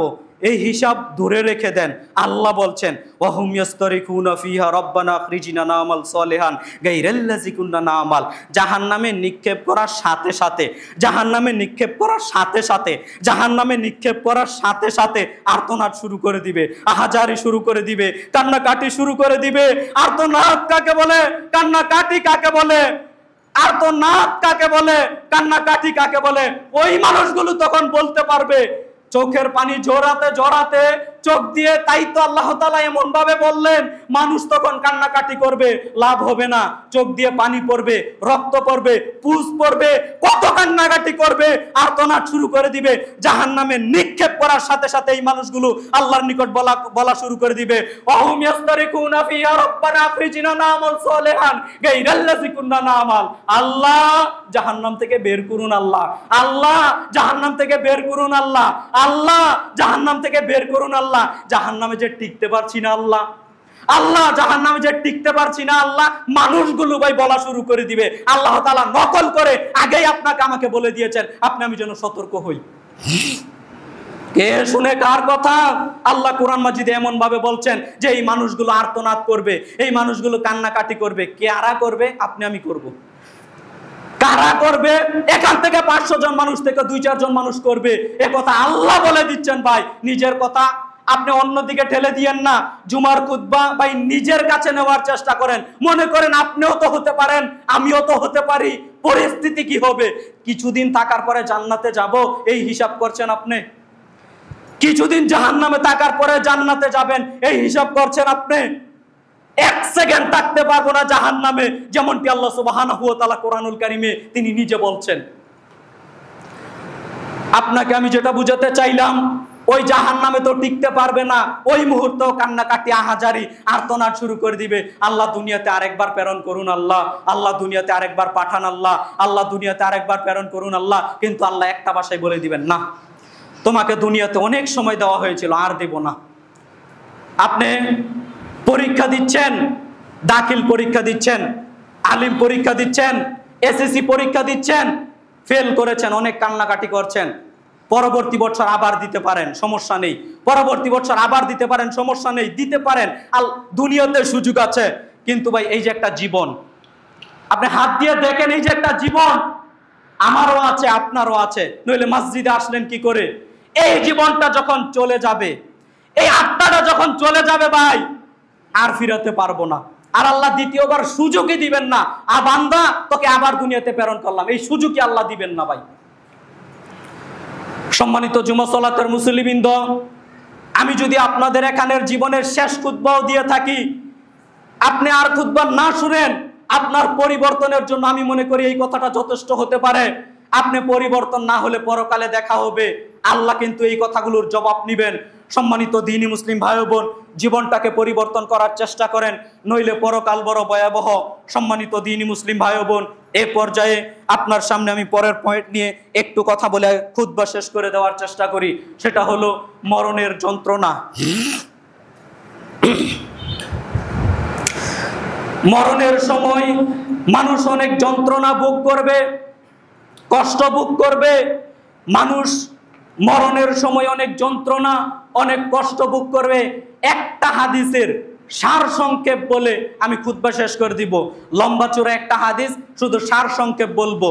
এই হিসাব ধরে রেখে দেন। আল্লাহ বলছেন, ওয়াহুম ইয়াসতারিকুনা ফিহা রাব্বানা আখরিজনা না'মাল সলিহান গায়রাল্লাযী কুননা না'মাল। জাহান্নামে নিক্ষেপ করার সাথে সাথে, জাহান্নামে নিক্ষেপ করার সাথে সাথে, জাহান্নামে নিক্ষেপ করার সাথে সাথে আর্তনাদ শুরু করে দিবে, আহাজারি শুরু করে দিবে, কান্নাকাটি শুরু করে দিবে। আর্তনাদ কাকে বলে? কান্নাকাটি কাকে বলে? আর্তনাদ কাকে বলে? কান্নাকাটি কাকে বলে? ওই মানুষগুলো তখন বলতে পারবে, চোখের পানি জড়াতে জড়াতে, চোখ দিয়ে, তাই তো আল্লাহ তাআলা এমন ভাবে বললেন, মানুষ তখন কান্নাকাটি করবে, লাভ হবে না, চোখ দিয়ে পানি পড়বে, রক্ত পড়বে, পুজ পড়বে, কত কান্নাকাটি করবে, আর্তনাদ শুরু করে দিবে, জাহান্নামে নিক্ষেপ করার সাথে সাথে এই মানুষগুলো আল্লাহর নিকট বলা শুরু করে দিবে, অহুম ইয়াস্তারিকুনা ফিয়া রব্বানা আখরিজিনা না'মাল সালিহান গায়রাল্লাযী কুননা না'মাল। আল্লাহ জাহান্নাম থেকে বের করুন, আল্লাহ, আল্লাহ জাহান্নাম থেকে বের করুন, আল্লাহ, আল্লাহ জাহান্নাম থেকে বের করুন, আল্লাহ, জাহান্নামে যে টিকতে পারছি না, আল্লাহ, আল্লাহ জাহান্নামে যে টিকতে পারছি না, আল্লাহ। মানুষগুলো ভাই বলা শুরু করে দিবে, আল্লাহ তাআলা নকল করে আগেই আপনাকে আমাকে বলে দিয়েছেন, আপনি আমি যেন সতর্ক হই। কে শুনে কার কথা? আল্লাহ কোরআন মাজিদে এমন ভাবে বলছেন যে এই মানুষগুলো আর্তনাদ করবে, এই মানুষগুলো কান্নাকাটি করবে। কারা করবে? আপনি আমি করব। কারা করবে? এখান থেকে 500 জন মানুষ থেকে 2-4 জন মানুষ করবে, এ কথা আল্লাহ বলে দিচ্ছেন। ভাই নিজের কথা আপনি অন্যদিকে ঠেলে দিয়েন না, জুমার খুতবা ভাই নিজের কাছে নেওয়ার চেষ্টা করেন। মনে করেন আপনিও তো হতে পারেন, আমিও তো হতে পারি, পরিস্থিতি কি হবে? কিছুদিন থাকার পরে জান্নাতে যাব, এই হিসাব করছেন আপনি? কিছুদিন জাহান্নামে থাকার পরে জান্নাতে যাবেন, এই হিসাব করছেন আপনি? 1 সেকেন্ড থাকতে পারবো না জাহান্নামে, যেমনটি আল্লাহ সুবহানাহু ওয়া তাআলা কোরআনুল কারীমে তিনি নিজে বলছেন। আপনাকে আমি যেটা বুঝাতে চাইলাম, ওই জাহান্নামে তো টিকতে পারবে না, ওই মুহূর্তেও কান্নাকাটি আহাজারি আর্তনাদ শুরু করে দিবে, আল্লাহ দুনিয়াতে আরেকবার প্রেরণ করুন, আল্লাহ, আল্লাহ দুনিয়াতে আরেকবার পাঠান, আল্লাহ, আল্লাহ দুনিয়াতে আরেকবার প্রেরণ করুন, আল্লাহ। কিন্তু আল্লাহ একটা ভাষায় বলে দিবেন, না, তোমাকে দুনিয়াতে অনেক সময় দেওয়া হয়েছিল, আর দেব না। আপনি পরীক্ষা দিচ্ছেন, দাখিল পরীক্ষা দিচ্ছেন, আলিম পরীক্ষা দিচ্ছেন, এসএসসি পরীক্ষা দিচ্ছেন, ফেল করেছেন, অনেক কান্নাকাটি করছেন, পরবর্তী বছর আবার দিতে পারেন, সমস্যা নেই, পরবর্তী বছর আবার দিতে পারেন, সমস্যা নেই, দিতে পারেন, দুনিয়াতে সুযোগ আছে। কিন্তু ভাই এই যে একটা জীবন, আপনি হাত দিয়ে দেখেন, এই যে একটা জীবন আমারও আছে, আপনারও আছে, নইলে মসজিদে আসলেন কি করে? এই জীবনটা যখন চলে যাবে, এই আত্মাটা যখন চলে যাবে ভাই, আর ফিরাতে পারবো না। আর আল্লাহ দ্বিতীয়বার সুযোগই দিবেন না, বান্দা তোকে আবার দুনিয়াতে প্রেরণ করলাম, এই সুযোগই আল্লাহ দিবেন না ভাই। সম্মানিত জুমা সালাতের মুসল্লিবৃন্দ, আমি যদি আপনাদের এখানের জীবনের শেষ খুতবাও দিয়ে থাকি, আপনি আর খুতবা না শুনেন, আপনার পরিবর্তনের জন্য আমি মনে করি এই কথাটা যথেষ্ট হতে পারে। আপনি পরিবর্তন না হলে পরকালে দেখা হবে, আল্লাহ কিন্তু এই কথাগুলোর জবাব নেবেন। সম্মানিত দ্বীনি মুসলিম ভাই বোন, জীবনটাকে পরিবর্তন করার চেষ্টা করেন, নইলে পরকাল বড় ভয়াবহ। সম্মানিত দ্বীনি মুসলিম ভাই বোন, এই পর্যায়ে আপনার সামনে আমি পরের পয়েন্ট নিয়ে একটু কথা বলে খুতবা শেষ করে দেওয়ার চেষ্টা করি, সেটা হলো মরণের যন্ত্রণা। মরণের সময় মানুষ অনেক যন্ত্রণা ভোগ করবে, কষ্ট ভোগ করবে। মানুষ মরণের সময় অনেক যন্ত্রণা, অনেক কষ্ট ভোগ করবে। একটা হাদিসের সার সংক্ষেপ বলে আমি খুতবা শেষ করে দিব। লম্বা চূড়া একটা হাদিস, শুধু সার সংক্ষেপ বলবো।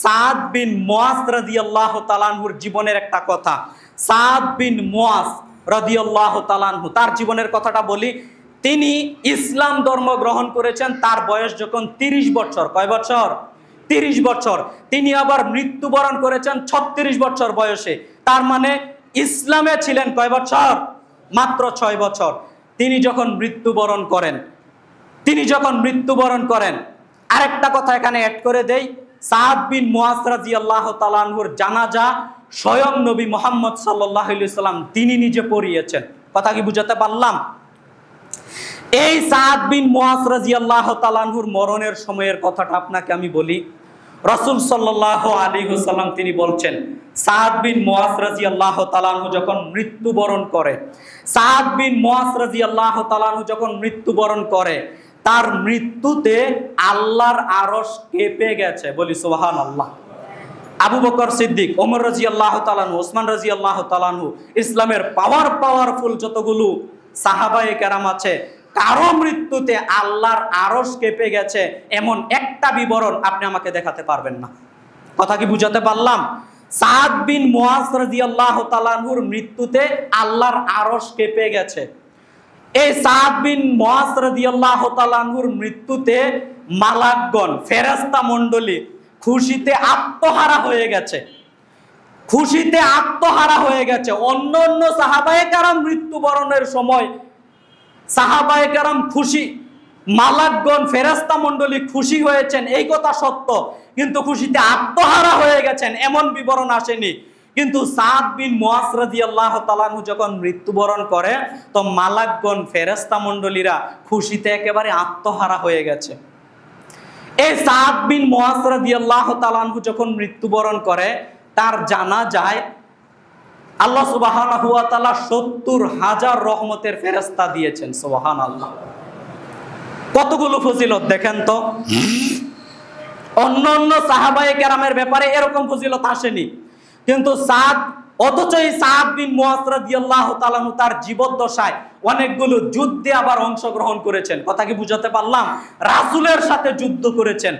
সাদ বিন মুআজ রাদিয়াল্লাহু তাআলা আনহুর জীবনের একটা কথা। সাদ বিন মুআজ রাদিয়াল্লাহু তাআলা আনহু, তার জীবনের কথাটা বলি। তিনি ইসলাম ধর্ম গ্রহণ করেছেন তার বয়স যখন 30 বছর। কয় বছর? 30 বছর। তিনি আবার মৃত্যুবরণ করেছেন 36 বছর বয়সে। তার মানে ইসলামে ছিলেন কয় বছর? মাত্র 6 বছর। তিনি যখন মৃত্যুবরণ করেন, আরেকটা কথা এখানে অ্যাড করে দেই, সাদ বিন মুআজ রাদিয়াল্লাহু তাআলা আনহুর জানাজা স্বয়ং নবী মুহাম্মদ সাল্লাল্লাহু আলাইহি সাল্লাম তিনি নিজে পড়িয়েছেন। কথা কি বুঝাতে পারলাম? এই সাদ বিন মুআজ রাদিয়াল্লাহু তাআলা আনহুর মরণের সময়ের কথাটা আপনাকে আমি বলি। রাসূল সাল্লাল্লাহু আলাইহি ওয়াসাল্লাম তিনি বলছেন, সাদ বিন মুআজ রাদিয়াল্লাহু তাআলা আনহু যখন মৃত্যুবরণ করে, সাদ বিন মুআজ রাদিয়াল্লাহু তাআলা আনহু যখন মৃত্যুবরণ করে, তার মৃত্যুতে আল্লাহর আরশ কেঁপে গেছে। বলি সুবহানাল্লাহ। আবু বকর সিদ্দিক, ওমর রাদিয়াল্লাহু তাআলা আনহু, ওসমান রাদিয়াল্লাহু তাআলা আনহু, ইসলামের পাওয়ারফুল যতগুলো সাহাবায়ে কেরাম আছে, কারো মৃত্যুতে আল্লাহর আরশ কেঁপে গেছে এমন একটা বিবরণ আপনি আমাকে দেখাতে পারবেন না। কথা কি বুঝাতে পারলাম? সাদ বিন মুআজ রাদিয়াল্লাহু তাআলা আনহুর মৃত্যুতে আল্লাহর আরশ কেঁপে গেছে। এই সাদ বিন মুআজ রাদিয়াল্লাহু তাআলা আনহুর মৃত্যুতে মালাকগণ, ফেরেশতা মণ্ডলী খুশিতে আত্মহারা হয়ে গেছে। খুশিতে আত্মহারা হয়ে গেছে। অন্য অন্য সাহাবায়ে কেরাম মৃত্যুবরণের সময় সাহাবায়ে কেরাম খুশি, মালাকগণ ফেরেশতা মণ্ডলী খুশি হয়েছেন, এই কথা সত্য, কিন্তু খুশিতে আত্মহারা হয়ে গেছেন এমন বিবরণ আসেনি। কিন্তু সাদ বিন মুআজ রাদিয়াল্লাহু তাআলা আনহু যখন মৃত্যুবরণ করে, তো মালাকগণ ফেরেশতা মণ্ডলীরা খুশিতে একেবারে আত্মহারা হয়ে গেছে। এই সাদ বিন মুআজ রাদিয়াল্লাহু তাআলা আনহু যখন মৃত্যুবরণ করে, তার জানাজায় আল্লাহ সুবহানাহু ওয়া তাআলা ৭০,০০০ রহমতের ফেরেশতা দিয়েছেন। সুবহানাল্লাহ, কতগুলো ফজিলত দেখেন তো। অন্য অন্য সাহাবায়ে কেরামের ব্যাপারে এরকম ফজিলত আসেনি, কিন্তু অথচ এই সাদ বিন মুআজ রাদিয়াল্লাহু তাআলা আনহু তার জীবদ্দশায় অনেকগুলো যুদ্ধে আবার অংশগ্রহণ করেছেন। কথা কি বুঝাতে পারলাম? রাসূলের সাথে যুদ্ধ করেছেন।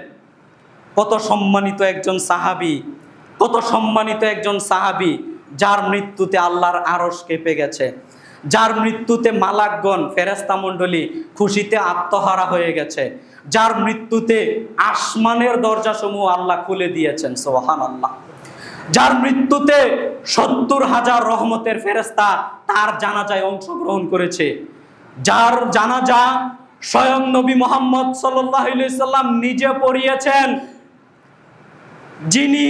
কত সম্মানিত একজন সাহাবী, কত সম্মানিত একজন সাহাবী, যার মৃত্যুতে আল্লাহর আরশ কেঁপে গেছে, যার মৃত্যুতে মালাকগণ ফেরেশতা মণ্ডলী খুশিতে আত্মহারা হয়ে গেছে, যার মৃত্যুতে আসমানের দরজাসমূহ আল্লাহ খুলে দিয়েছেন। সুবহানাল্লাহ, যার মৃত্যুতে ৭০,০০০ রহমতের ফেরেশতা তার জানাজায় অংশগ্রহণ করেছে, যার জানাজা স্বয়ং নবী মুহাম্মদ সাল্লাল্লাহু আলাইহি সাল্লাম নিজে পড়িয়েছেন, যিনি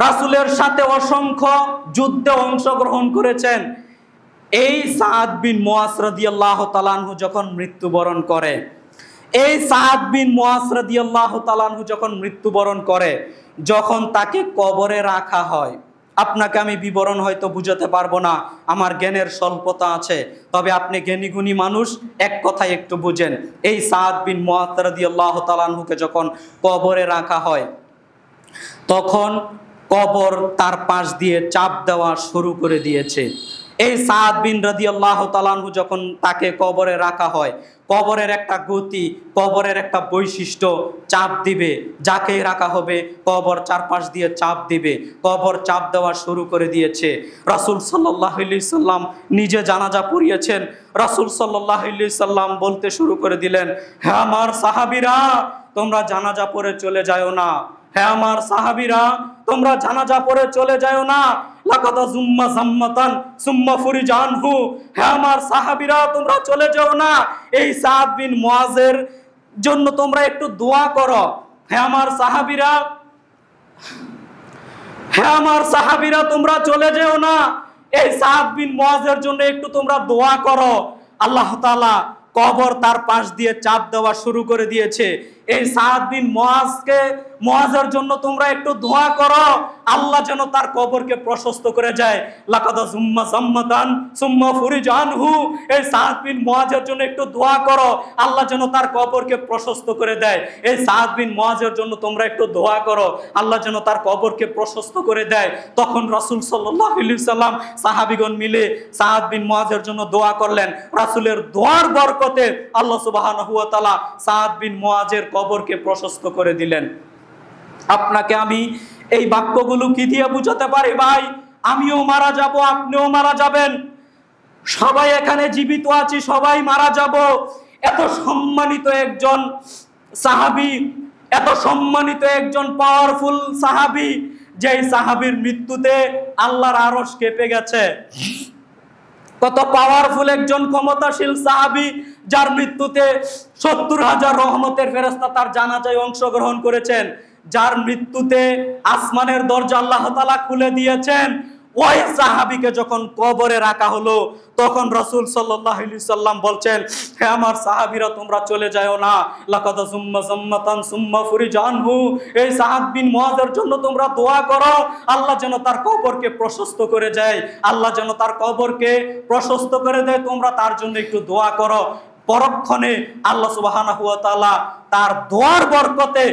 রাসূলের সাথে অসংখ্য যুদ্ধে অংশগ্রহণ করেছেন, এই সাদ বিন মুআজ রাদিয়াল্লাহু তাআলা আনহু যখন মৃত্যুবরণ করে, এই সাদ বিন মুআজ রাদিয়াল্লাহু তাআলা আনহু যখন মৃত্যুবরণ করে, যখন তাকে কবরে রাখা হয়, আপনাকে আমি বিবরণ হয়তো বুঝাতে পারবো না, আমার জ্ঞানের স্বল্পতা আছে, তবে আপনি জ্ঞানীগুণী মানুষ, এক কথায় একটু বুঝেন। এই সাদ বিন মুআজ রাদিয়াল্লাহু তাআলা আনহুকে যখন কবরে রাখা হয়, তখন কবর তার পাশ দিয়ে চাপ দেওয়া শুরু করে দিয়েছে। এই সাদ বিন রাদিয়াল্লাহু তাআলা আনহু যখন তাকে কবরে রাখা হয়, কবরের একটা গতি, কবরের একটা বৈশিষ্ট্য, চাপ দিবে, যাকেই রাখা হবে কবর চারপাশ দিয়ে চাপ দিবে, কবর চাপ দেওয়া শুরু করে দিয়েছে। রাসূল সাল্লাল্লাহু আলাইহি সাল্লাম নিজে জানাজা পড়িয়েছেন। রাসূল সাল্লাল্লাহু আলাইহি সাল্লাম বলতে শুরু করে দিলেন, হে আমার সাহাবীরা, তোমরা জানাজা পড়ে চলে যাও না। হে আমার সাহাবীরা, তোমরা জানাজা পড়ে চলে যাও না। লাকাদ যুম্মা যাম্মাতান সুম্মা ফুরিজানহু। হে আমার সাহাবীরা, তোমরা চলে যাও না। এই সাদ বিন মুআজের জন্য তোমরা একটু দোয়া করো। হে আমার সাহাবীরা, হে আমার সাহাবীরা, তোমরা চলে যেও না। এই সাদ বিন মুআজের জন্য একটু তোমরা দোয়া করো। আল্লাহ তাআলা কবর তার পাশ দিয়ে চাপ দেওয়া শুরু করে দিয়েছে। এই সাদ বিন মুআজের জন্য তোমরা একটু দোয়া করো, আল্লাহ যেন তার কবরকে প্রশস্ত করে যায়। লাকাদ যুম্মা যাম্মাতান সুম্মা ফুরিজানহু। এই সাদ বিন মুআজের জন্য একটু দোয়া করো, আল্লাহ যেন তার কবরকে প্রশস্ত করে দেয়। এই সাদ বিন মুআজের জন্য তোমরা একটু দোয়া করো, আল্লাহ যেন তার কবরকে প্রশস্ত করে দেয়। তখন রাসূল সাল্লাল্লাহু আলাইহি সাল্লাম সাহাবীগণ মিলে সাদ বিন মুআজের জন্য দোয়া করলেন। রাসূলের দোয়ার বরকতে আল্লাহ সুবহানাহু ওয়া তাআলা সাদ বিন মুআজের কবরকে প্রশস্ত করে দিলেন। আপনাকে আমি এই বাক্যগুলো কি দিয়ে বুঝাতে পারি ভাই? আমিও মারা যাব, আপনিও মারা যাবেন, সবাই এখানে জীবিত আছি, সবাই মারা যাব। এত সম্মানিত একজন সাহাবী, এত সম্মানিত একজন পাওয়ারফুল সাহাবী, যেই সাহাবীর মৃত্যুতে আল্লাহর আরশ কেঁপে গেছে। কত পাওয়ারফুল একজন ক্ষমতাশীল সাহাবী, যার মৃত্যুতে ৭০,০০০ রহমতের ফেরেশতা তার জানাজায় অংশগ্রহণ করেছেন, যার মৃত্যুতে আসমানের দরজা আল্লাহ তাআলা খুলে দিয়েছেন। ওই সাহাবীকে যখন কবরে রাখা হলো, তখন রাসূল সাল্লাল্লাহু আলাইহি সাল্লাম বলছেন, হে আমার সাহাবীরা, তোমরা চলে যাও না। লাকাদ যুম্মা যাম্মাতান সুম্মা ফুরিজানহু। এই সাদ বিন মুআজের জন্য তোমরা দোয়া করো, আল্লাহ যেন তার কবরকে প্রশস্ত করে দেয়, আল্লাহ যেন তার কবরকে প্রশস্ত করে দেয়। তোমরা তার জন্য একটু দোয়া করো। পরক্ষণে আল্লাহ সুবহানাহু ওয়া তাআলা তার দোয়ার বরকতে,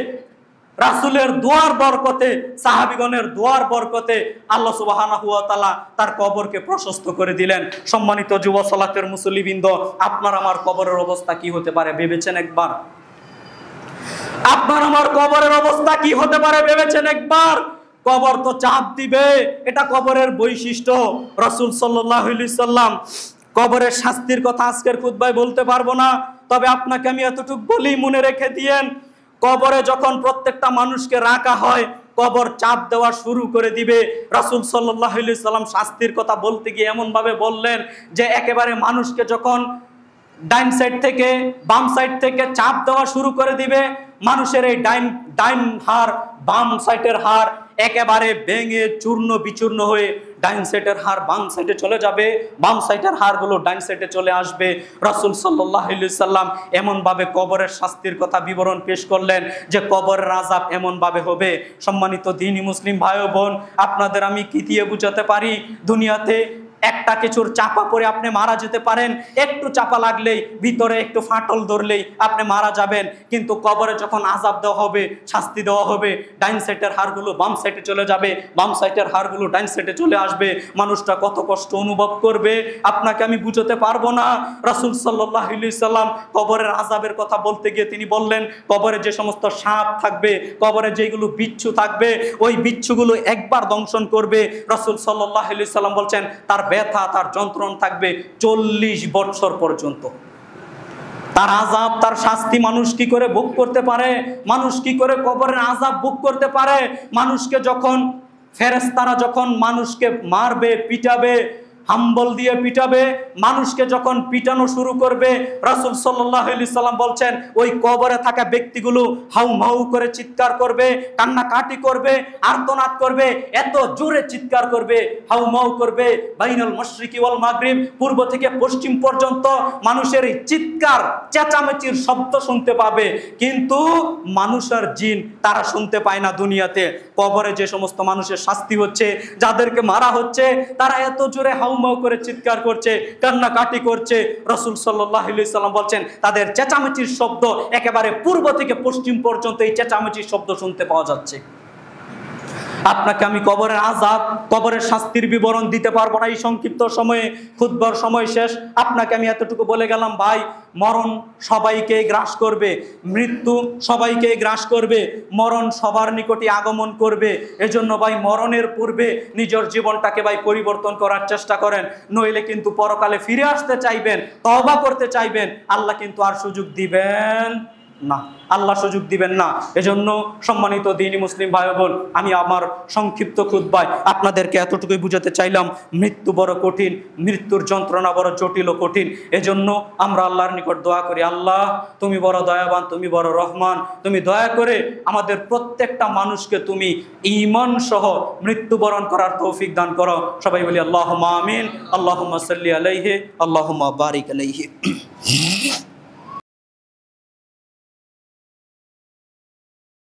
রাসূলের দোয়ার বরকতে, সাহাবীগণের দোয়ার বরকতে আল্লাহ সুবহানাহু ওয়া তাআলা তার কবরকে প্রশস্ত করে দিলেন। সম্মানিত যুব সালাতের মুসল্লিবৃন্দ, আপনার আমার কবরের অবস্থা কি হতে পারে ভেবেছেন একবার? আপনার আমার কবরের অবস্থা কি হতে পারে ভেবেছেন একবার? কবর তো চাপ দিবে, এটা কবরের বৈশিষ্ট্য। রাসূল সাল্লাল্লাহু আলাইহি সাল্লাম কবরের শাস্তির কথা আজকের খুতবায় বলতে পারবো না, তবে আপনাকে আমি এতটুকু বলি, মনে রেখে দিয়েন। কবরে যখন প্রত্যেকটা মানুষকে রাখা হয়, কবর চাপ দেওয়া শুরু করে দিবে। রাসূল সাল্লাল্লাহু আলাইহি সাল্লাম শাস্তির কথা বলতে গিয়ে এমন ভাবে বললেন যে একেবারে মানুষকে যখন ডাইন সাইড থেকে বাম সাইড থেকে চাপ দেওয়া শুরু করে দিবে, মানুষের এই ডাইন হাড় বাম সাইডের হাড় একেবারে ভেঙে চূর্ণ বিচূর্ণ হয়ে ডাইন সাইডের হাড় বাম সাইডে চলে যাবে, বাম সাইডের হাড়গুলো ডাইন সাইডে চলে আসবে। রাসূল সাল্লাল্লাহু আলাইহি সাল্লাম এমন ভাবে কবরের শাস্তির কথা বিবরণ পেশ করলেন যে কবরের আযাব এমন ভাবে হবে। সম্মানিত দ্বীনি মুসলিম ভাই ও বোন, আপনাদের আমি কি দিয়ে বুঝাতে পারি, দুনিয়াতে একটা কিছুর চাপা পড়ে আপনি মারা যেতে পারেন, একটু চাপা লাগলেই ভিতরে একটু ফাটল ধরলেই আপনি মারা যাবেন, কিন্তু কবরে যখন আযাব দেওয়া হবে, শাস্তি দেওয়া হবে, ডাইন সাইডের হাড়গুলো বাম সাইডে চলে যাবে, বাম সাইডের হাড়গুলো ডাইন সাইডে চলে আসবে, মানুষটা কত কষ্ট অনুভব করবে আপনাকে আমি বুঝাতে পারবো না। রাসূল সাল্লাল্লাহু আলাইহি সাল্লাম কবরের আযাবের কথা বলতে গিয়ে তিনি বললেন কবরে যে সমস্ত সাপ থাকবে, কবরে যেগুলো বিচ্ছু থাকবে, ওই বিচ্ছুগুলো একবার দংশন করবে। রাসূল সাল্লাল্লাহু আলাইহি সাল্লাম বলছেন তার ব্যথা তার যন্ত্রণা থাকবে 40 বছর পর্যন্ত। তার আযাব তার শাস্তি মানুষ কি করে ভোগ করতে পারে, মানুষ কি করে কবরের আযাব ভোগ করতে পারে। মানুষকে যখন ফেরেশতারা যখন মানুষকে মারবে পিটাবে, হাম্বল দিয়ে পিটাবে, মানুষকে যখন পিটানো শুরু করবে, রাসূল সাল্লাল্লাহু আলাইহি সাল্লাম বলছেন ওই কবরে থাকা ব্যক্তিগুলো হাউ করে চিৎকার করবে, কান্নাকাটি করবে, আর্তনাদ করবে, এত জোরে চিৎকার করবে, হাউ করবে। বাইনাল মাশরিকি ওয়াল মাগরিব, পূর্ব থেকে পশ্চিম পর্যন্ত মানুষের এই চিৎকার চেঁচামেচির শব্দ শুনতে পাবে, কিন্তু মানুষের জিন তারা শুনতে পায় না। দুনিয়াতে কবরে যে সমস্ত মানুষের শাস্তি হচ্ছে, যাদেরকে মারা হচ্ছে, তারা এত জোরে হাউমাউ করে চিৎকার করছে, কান্নাকাটি করছে। রাসূল সাল্লাল্লাহু আলাইহি সাল্লাম বলছেন তাদের চেঁচামেচির শব্দ একেবারে পূর্ব থেকে পশ্চিম পর্যন্ত এই চেঁচামেচির শব্দ শুনতে পাওয়া যাচ্ছে। আপনাকে আমি কবরের আযাব কবরের শাস্তির বিবরণ দিতে পারবো না এই সংক্ষিপ্ত সময়ে, খুতবার সময় শেষ। আপনাকে আমি এতটুকু বলে গেলাম ভাই, মরণ সবাইকে গ্রাস করবে, মৃত্যু সবাইকে গ্রাস করবে, মরণ সবার নিকটে আগমন করবে। এজন্য ভাই মরণের পূর্বে নিজের জীবনটাকে ভাই পরিবর্তন করার চেষ্টা করেন, নইলে কিন্তু পরকালে ফিরে আসতে চাইবেন, তওবা করতে চাইবেন, আল্লাহ কিন্তু আর সুযোগ দিবেন না, আল্লাহ সুযোগ দিবেন না। এজন্য সম্মানিত দ্বীনি মুসলিম ভাই বোন, আমি আমার সংক্ষিপ্ত খুতবায় আপনাদেরকে এতটুকুই বুঝাতে চাইলাম মৃত্যু বড় কঠিন, মৃত্যুর যন্ত্রণা বড় জটিল ও কঠিন। এজন্য আমরা আল্লাহর নিকট দোয়া করি, আল্লাহ তুমি বড় দয়াবান, তুমি বড় রহমান, তুমি দয়া করে আমাদের প্রত্যেকটা মানুষকে তুমি ঈমান সহ মৃত্যুবরণ করার তৌফিক দান করো। সবাই বলি আল্লাহুম্মা আমিন। আল্লাহুম্মা সাল্লি আলাইহি, আল্লাহুম্মা বারিক আলাইহি।